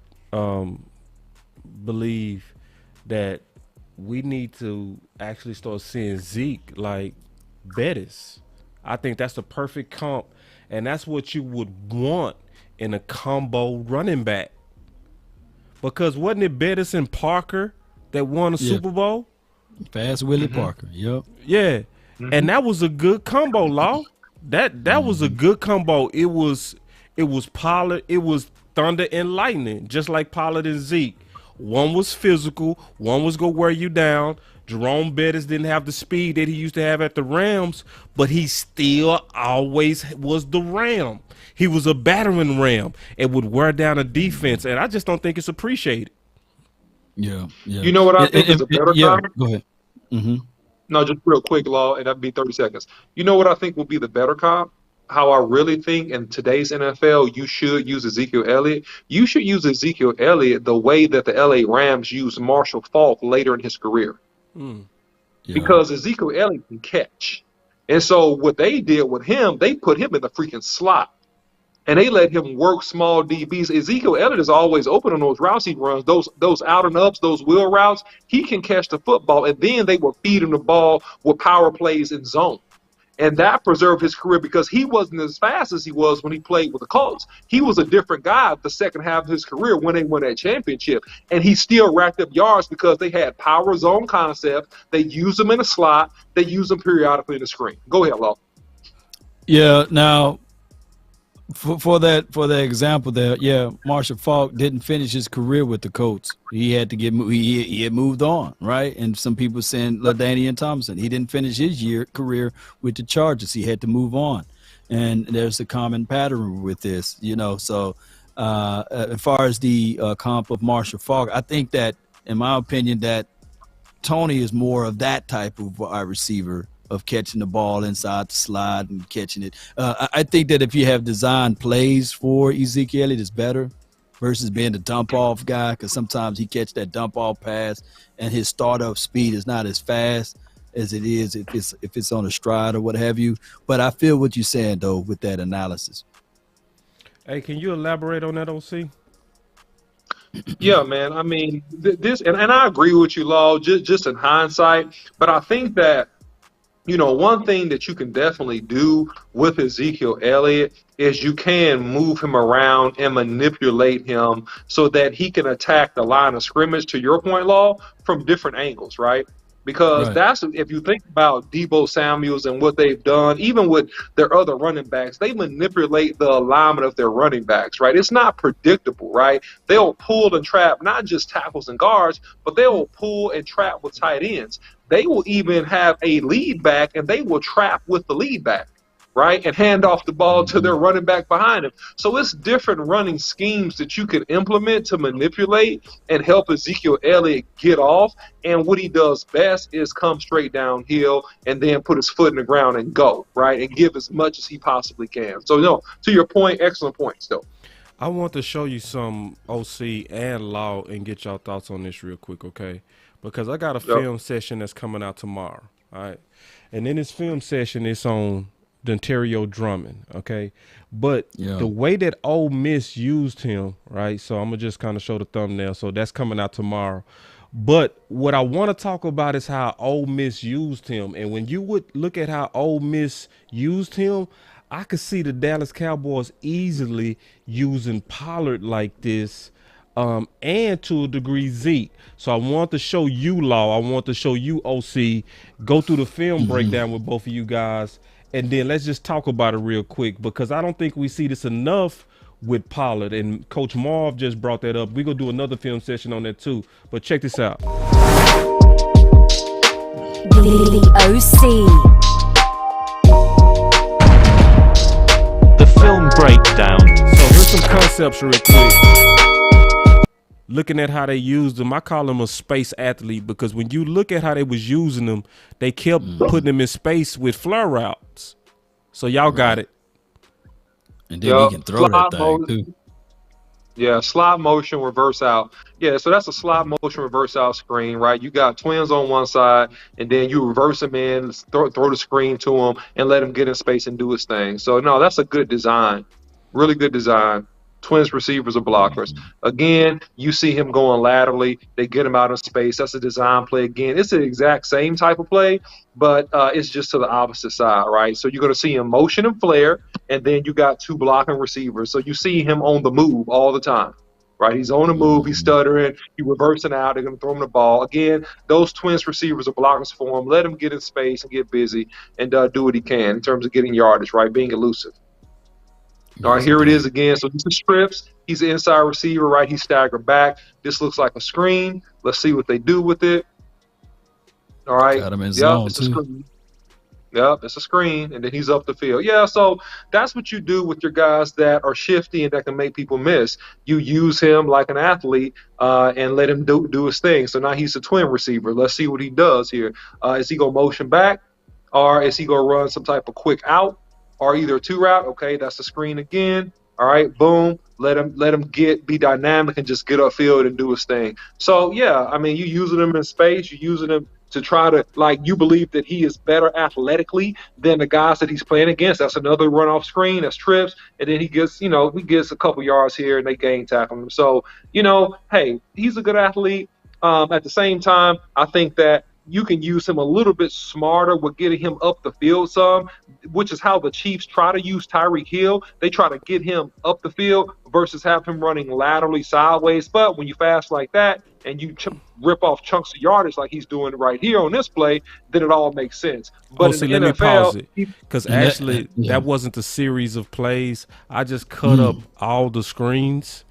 believe that we need to actually start seeing Zeke like Bettis. I think that's the perfect comp. And that's what you would want in a combo running back. Because wasn't it Bettis and Parker that won a Super Bowl? Fast Willie Parker, yep. Yeah. And that was a good combo, Law. That was a good combo. It was Pollard, it was thunder and lightning, just like Pollard and Zeke. One was physical, one was gonna wear you down. Jerome Bettis didn't have the speed that he used to have at the Rams, but he still always was the Ram. He was a battering ram and would wear down a defense, and I just don't think it's appreciated. Yeah. You know what I think is a better cop? Go ahead. Mm-hmm. No, just real quick, Law, and that'd be 30 seconds. You know what I think will be the better cop? How I really think in today's NFL, you should use Ezekiel Elliott. You should use Ezekiel Elliott the way that the LA Rams used Marshall Faulk later in his career. Yeah. Because Ezekiel Elliott can catch. And so what they did with him, they put him in the freaking slot. And they let him work small DBs. Ezekiel Elliott is always open on those routes he runs, those out and ups, those wheel routes. He can catch the football, and then they will feed him the ball with power plays in zone. And that preserved his career because he wasn't as fast as he was when he played with the Colts. He was a different guy the second half of his career when they won that championship. And he still racked up yards because they had power zone concept. They used him in the slot. They used him periodically in the screen. Go ahead, Law. Yeah, now for that example there, Marshall Faulk didn't finish his career with the Colts. He had to he had moved on, right? And some people saying LaDainian Thompson, he didn't finish his career with the Chargers. He had to move on, and there's a common pattern with this, So as far as the comp of Marshall Faulk, I think that, in my opinion, that Tony is more of that type of wide receiver, of catching the ball inside the slide and catching it. I think that if you have designed plays for Ezekiel, it is better versus being the dump off guy, because sometimes he catch that dump off pass and his startup speed is not as fast as it is if it's on a stride or what have you. But I feel what you're saying though with that analysis. Hey, can you elaborate on that, OC? Yeah, man. I mean, this, and I agree with you, Law, just in hindsight. But I think that, one thing that you can definitely do with Ezekiel Elliott is you can move him around and manipulate him so that he can attack the line of scrimmage, to your point, Law, from different angles, right? Because that's, if you think about Deebo Samuels and what they've done, even with their other running backs, they manipulate the alignment of their running backs, right? It's not predictable, right? They'll pull and trap not just tackles and guards, but they'll pull and trap with tight ends. They will even have a lead back, and they will trap with the lead back, right, and hand off the ball to their running back behind him. So it's different running schemes that you can implement to manipulate and help Ezekiel Elliott get off. And what he does best is come straight downhill and then put his foot in the ground and go, right, and give as much as he possibly can. So, no, to your point, excellent point still. I want to show you some OC and Law and get y'all thoughts on this real quick, okay? Because I got a film session that's coming out tomorrow, all right? And in this film session, it's on Dontario Drummond, okay? But the way that Ole Miss used him, right? So I'm going to just kind of show the thumbnail. So that's coming out tomorrow. But what I want to talk about is how Ole Miss used him. And when you would look at how Ole Miss used him, I could see the Dallas Cowboys easily using Pollard like this, and to a degree Zeke. So I want to show you, Law. I want to show you, OC. Go through the film breakdown with both of you guys. And then let's just talk about it real quick, because I don't think we see this enough with Pollard. And Coach Marv just brought that up. We're going to do another film session on that too. But check this out. The OC. The film breakdown. So here's some concepts real quick. Looking at how they used him, I call him a space athlete, because when you look at how they was using him, they kept putting him in space with flare routes. So y'all got it. And then he can throw that thing too. Yeah, slot motion, reverse out. Yeah, so that's a slot motion, reverse out screen, right? You got twins on one side, and then you reverse them in, throw the screen to him, and let him get in space and do his thing. So, no, that's a good design. Really good design. Twins receivers or blockers. Again, you see him going laterally. They get him out of space. That's a design play. Again, it's the exact same type of play, but it's just to the opposite side, right? So you're going to see him motion and flare, and then you got two blocking receivers. So you see him on the move all the time, right? He's on the move. He's stuttering. He's reversing out. They're going to throw him the ball. Again, those Twins receivers are blockers for him. Let him get in space and get busy and do what he can in terms of getting yardage, right, being elusive. All right, here it is again. So this is strips. He's an inside receiver, right? He's staggered back. This looks like a screen. Let's see what they do with it. All right. Got him in Yep, zone it's a too. screen. Yep, it's a screen, and then he's up the field. Yeah, so that's what you do with your guys that are shifty and that can make people miss. You use him like an athlete and let him do his thing. So now he's a twin receiver. Let's see what he does here. Is he going to motion back, or is he going to run some type of quick out, or either a two route? Okay, that's the screen again. All right, boom. Let him be dynamic and just get upfield and do his thing. So yeah, I mean, you using him in space, you using him to try to, like, you believe that he is better athletically than the guys that he's playing against. That's another run off screen, that's trips, and then he gets a couple yards here and they gain tackle him. So, hey, he's a good athlete. At the same time, I think that you can use him a little bit smarter with getting him up the field some, which is how the Chiefs try to use Tyreek Hill. They try to get him up the field versus have him running laterally sideways. But when you fast like that and you rip off chunks of yardage like he's doing right here on this play, then it all makes sense. But let me pause it, because actually that wasn't a series of plays. I just cut up all the screens.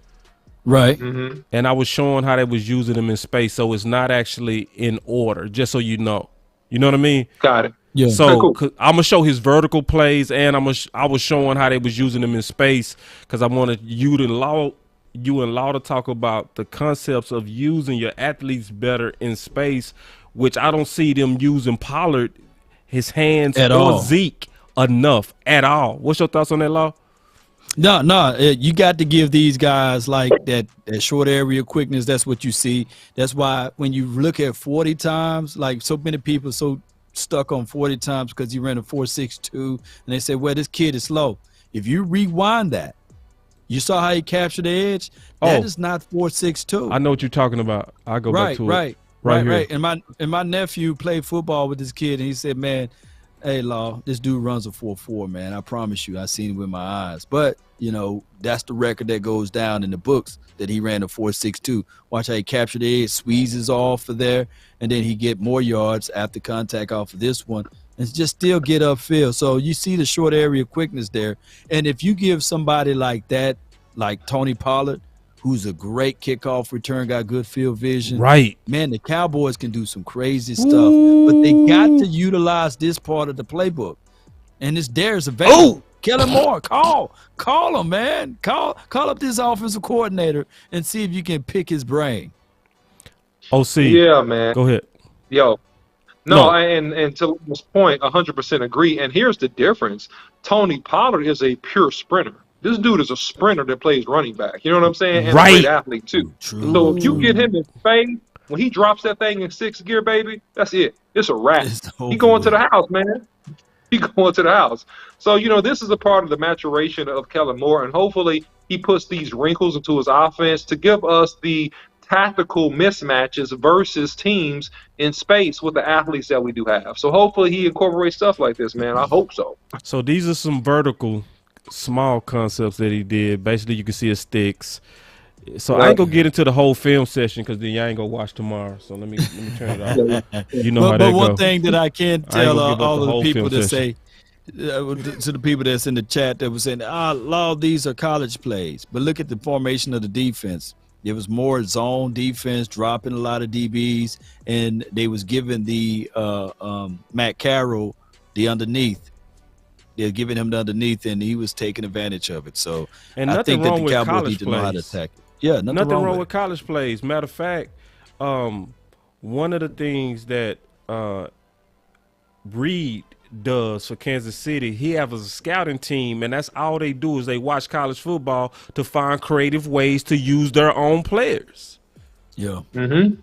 Right. Mm-hmm. And I was showing how they was using them in space, so it's not actually in order, just so you know. You know what I mean? Got it. Yeah. So I'm gonna show his vertical plays, and I was showing how they was using them in space, because I wanted you and Law to talk about the concepts of using your athletes better in space, which I don't see them using Pollard, his hands, or Zeke enough at all. What's your thoughts on that, Law? No, you got to give these guys like that short area quickness. That's what you see. That's why when you look at 40 times, like so many people so stuck on 40 times because he ran a 4.62, and they say, well, this kid is slow. If you rewind that, you saw how he captured the edge. That is not 4.62. I know what you're talking about. I go back to it. Right. And my nephew played football with this kid, and he said, man, hey, Law, this dude runs a 4.4, man. I promise you, I seen it with my eyes. But, that's the record that goes down in the books, that he ran a 4.62. Watch how he captured the edge, squeezes off of there, and then he get more yards after contact off of this one, and just still get upfield. So you see the short area quickness there. And if you give somebody like that, like Tony Pollard, who's a great kickoff return, got good field vision. Right. Man, the Cowboys can do some crazy stuff, but they got to utilize this part of the playbook. And it's theirs available. Kellen Moore, call him, man. Call up this offensive coordinator and see if you can pick his brain. OC. Yeah, man. Go ahead. Yo. No. And to this point, 100% agree. And here's the difference. Tony Pollard is a pure sprinter. This dude is a sprinter that plays running back. You know what I'm saying? And a great athlete, too. True. So if you get him in space, when he drops that thing in sixth gear, baby, that's it. It's a wrap. He going to the house, man. He going to the house. So, this is a part of the maturation of Kellen Moore, and hopefully he puts these wrinkles into his offense to give us the tactical mismatches versus teams in space with the athletes that we do have. So hopefully he incorporates stuff like this, man. I hope so. So these are some vertical small concepts that he did. Basically, you can see his sticks. So I ain't gonna get into the whole film session because then y'all ain't gonna watch tomorrow. So let me turn it off. How that But one go. thing that I can tell all of the people that session. say to the people that's in the chat that was saying, Law, these are college plays. But look at the formation of the defense. There was more zone defense, dropping a lot of DBs, and they was giving the Matt Carroll the underneath. They're giving him the underneath, and he was taking advantage of it. So I think that the Cowboys need to know how to attack it. Yeah, nothing wrong with college plays. Matter of fact, one of the things that Reed does for Kansas City, he has a scouting team, and that's all they do is they watch college football to find creative ways to use their own players. Yeah. Mm-hmm.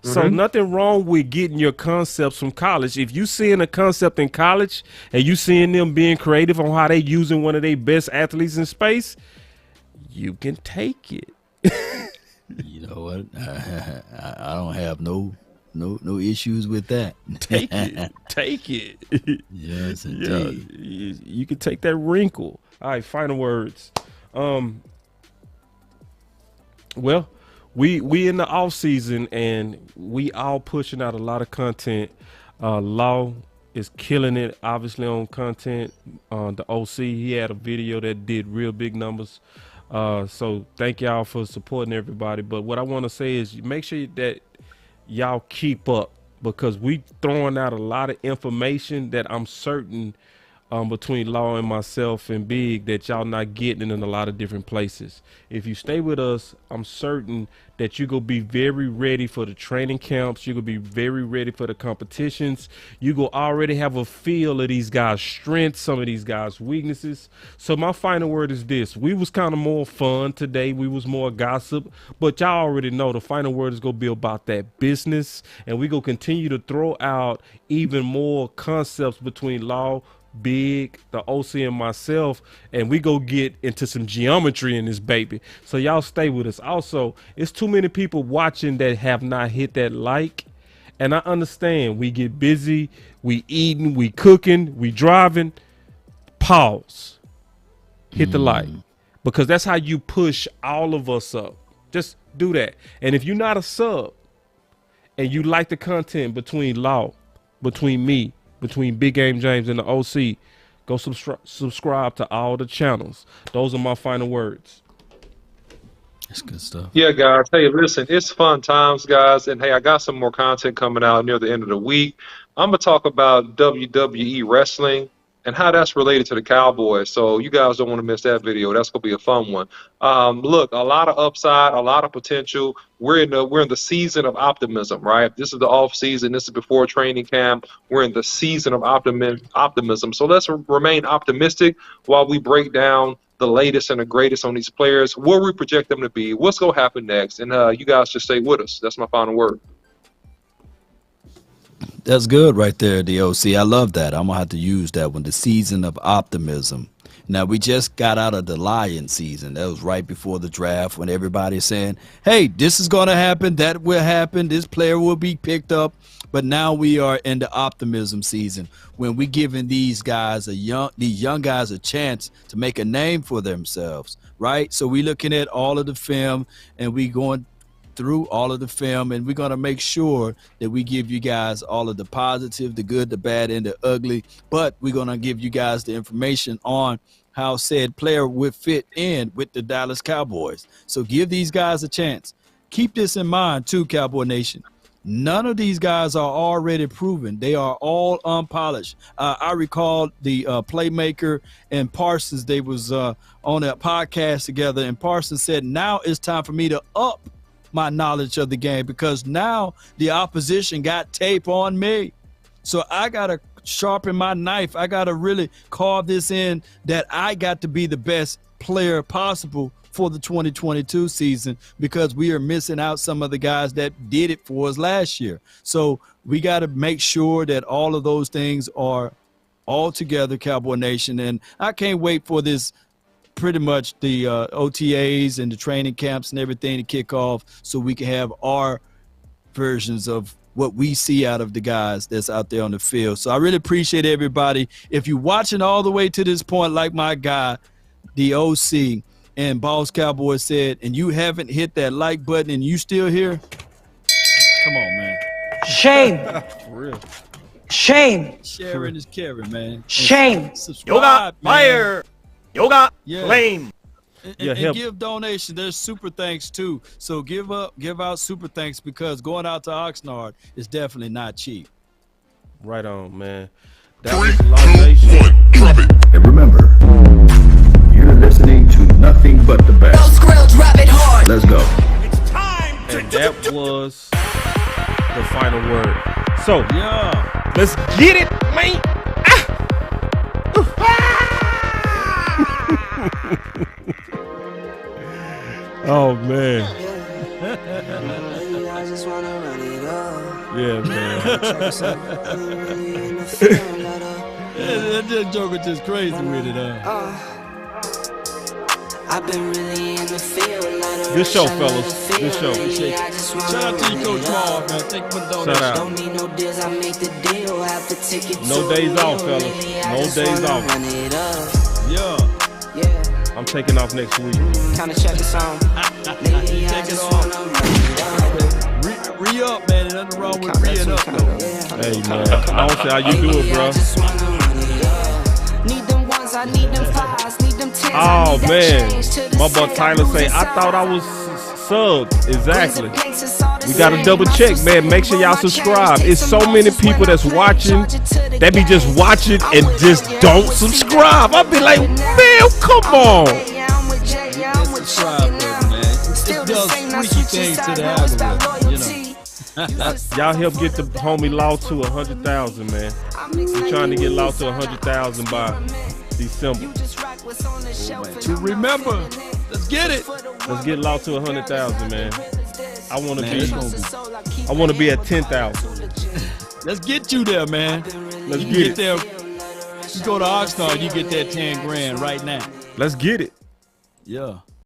So nothing wrong with getting your concepts from college. If you seeing a concept in college and you seeing them being creative on how they using one of their best athletes in space, you can take it. You know what? I don't have no issues with that. Take it. Yes, indeed. Yeah, you can take that wrinkle. All right, final words. Well, we in the off season and we all pushing out a lot of content. Law is killing it, obviously, on content. The OC, he had a video that did real big numbers. So thank y'all for supporting everybody. But what I want to say is make sure that y'all keep up because we throwing out a lot of information that I'm certain between Law and myself and Big that y'all not getting in a lot of different places. If you stay with us, I'm certain that you're going to be very ready for the training camps. You're going to be very ready for the competitions. You're going to already have a feel of these guys' strengths, some of these guys' weaknesses. So my final word is this. We was kind of more fun today. We was more gossip, but y'all already know the final word is going to be about that business. And we're going to continue to throw out even more concepts between Law, Big, the OC, and myself, and we go get into some geometry in this baby. So y'all stay with us. Also, it's too many people watching that have not hit that like, and I understand we get busy, we eating, we cooking, we driving. Pause. Hit the like, because that's how you push all of us up. Just do that. And if you're not a sub and you like the content between Law, between me, between Big Game James and the OC, go subscribe to all the channels. Those are my final words. That's good stuff. Yeah, guys. Hey, listen, it's fun times, guys. And hey, I got some more content coming out near the end of the week. I'm going to talk about WWE wrestling and how that's related to the Cowboys. So you guys don't want to miss that video. That's going to be a fun one. Look, a lot of upside, a lot of potential. We're in the season of optimism, right? This is the off season. This is before training camp. We're in the season of optimism. So let's remain optimistic while we break down the latest and the greatest on these players, where we project them to be, what's going to happen next. And you guys just stay with us. That's my final word. That's good right there, DOC. I love that. I'm going to have to use that one, the season of optimism. Now, we just got out of the lion season. That was right before the draft when everybody's saying, hey, this is going to happen, that will happen, this player will be picked up. But now we are in the optimism season when we're giving these young guys a chance to make a name for themselves, right? So we're looking at all of the film and we going through all of the film, and we're going to make sure that we give you guys all of the positive, the good, the bad, and the ugly. But we're going to give you guys the information on how said player would fit in with the Dallas Cowboys. So give these guys a chance. Keep this in mind too, Cowboy Nation. None of these guys are already proven. They are all unpolished. I recall the Playmaker and Parsons. They was on a podcast together, and Parsons said, now it's time for me to up my knowledge of the game because now the opposition got tape on me. So I got to sharpen my knife. I got to really carve this in that I got to be the best player possible for the 2022 season because we are missing out some of the guys that did it for us last year. So we got to make sure that all of those things are all together, Cowboy Nation. And I can't wait for this pretty much the OTAs and the training camps and everything to kick off so we can have our versions of what we see out of the guys that's out there on the field. So I really appreciate everybody. If you're watching all the way to this point, like my guy, the OC and Boss Cowboy said, and you haven't hit that like button and you still here, come on, man. Shame. For real. Shame. Sharing is caring, man. Shame. Yoga fire. Yoga flame. And give donations. There's super thanks too. So give out super thanks because going out to Oxnard is definitely not cheap. Right on, man. That was Law Nation. Drop it. And remember, you're listening to nothing but the best. Drop it hard. Let's go. It's time. And that was the final word. So Yeah. let's get it, man. Oh man. Yeah, man. That joker just crazy with it, I've been really in the field. Good show, fellas. Good show. Shout out to you, Coach Wall, man. Thank you for the donation. Shout out. Don't need no deals, I make the deal. Have to take it No to days a off, real fellas. lady. I No just days wanna off. run it up. Yeah. I'm taking off next week. Kinda check the song. Lady, I Take it just off. wanna run it up. Re-up, man. There's nothing wrong with re-up, though. Hey, man. I don't see how you do it, bro. I just wanna run it up. Need them ones, I need them fives, need them tens, I Oh, need that man. change to the My boy side. Tyler say, I Inside. thought I was subbed. Exactly. Raise the pace, it's all We got to double check, man. Make sure y'all subscribe. It's so many people that's watching. They be just watching and just don't subscribe. I be like, man, come on. Subscribe, man. It does freaky things to the algorithm, you know. Y'all help get the homie Law to 100,000, man. We're trying to get Law to 100,000 by December. To remember, let's get it. Let's get Law to 100,000, man. I want to be at 10,000. Let's get you there, man. Let's get there. You go to Oxnard, you get that 10 grand right now. Let's get it. Yeah.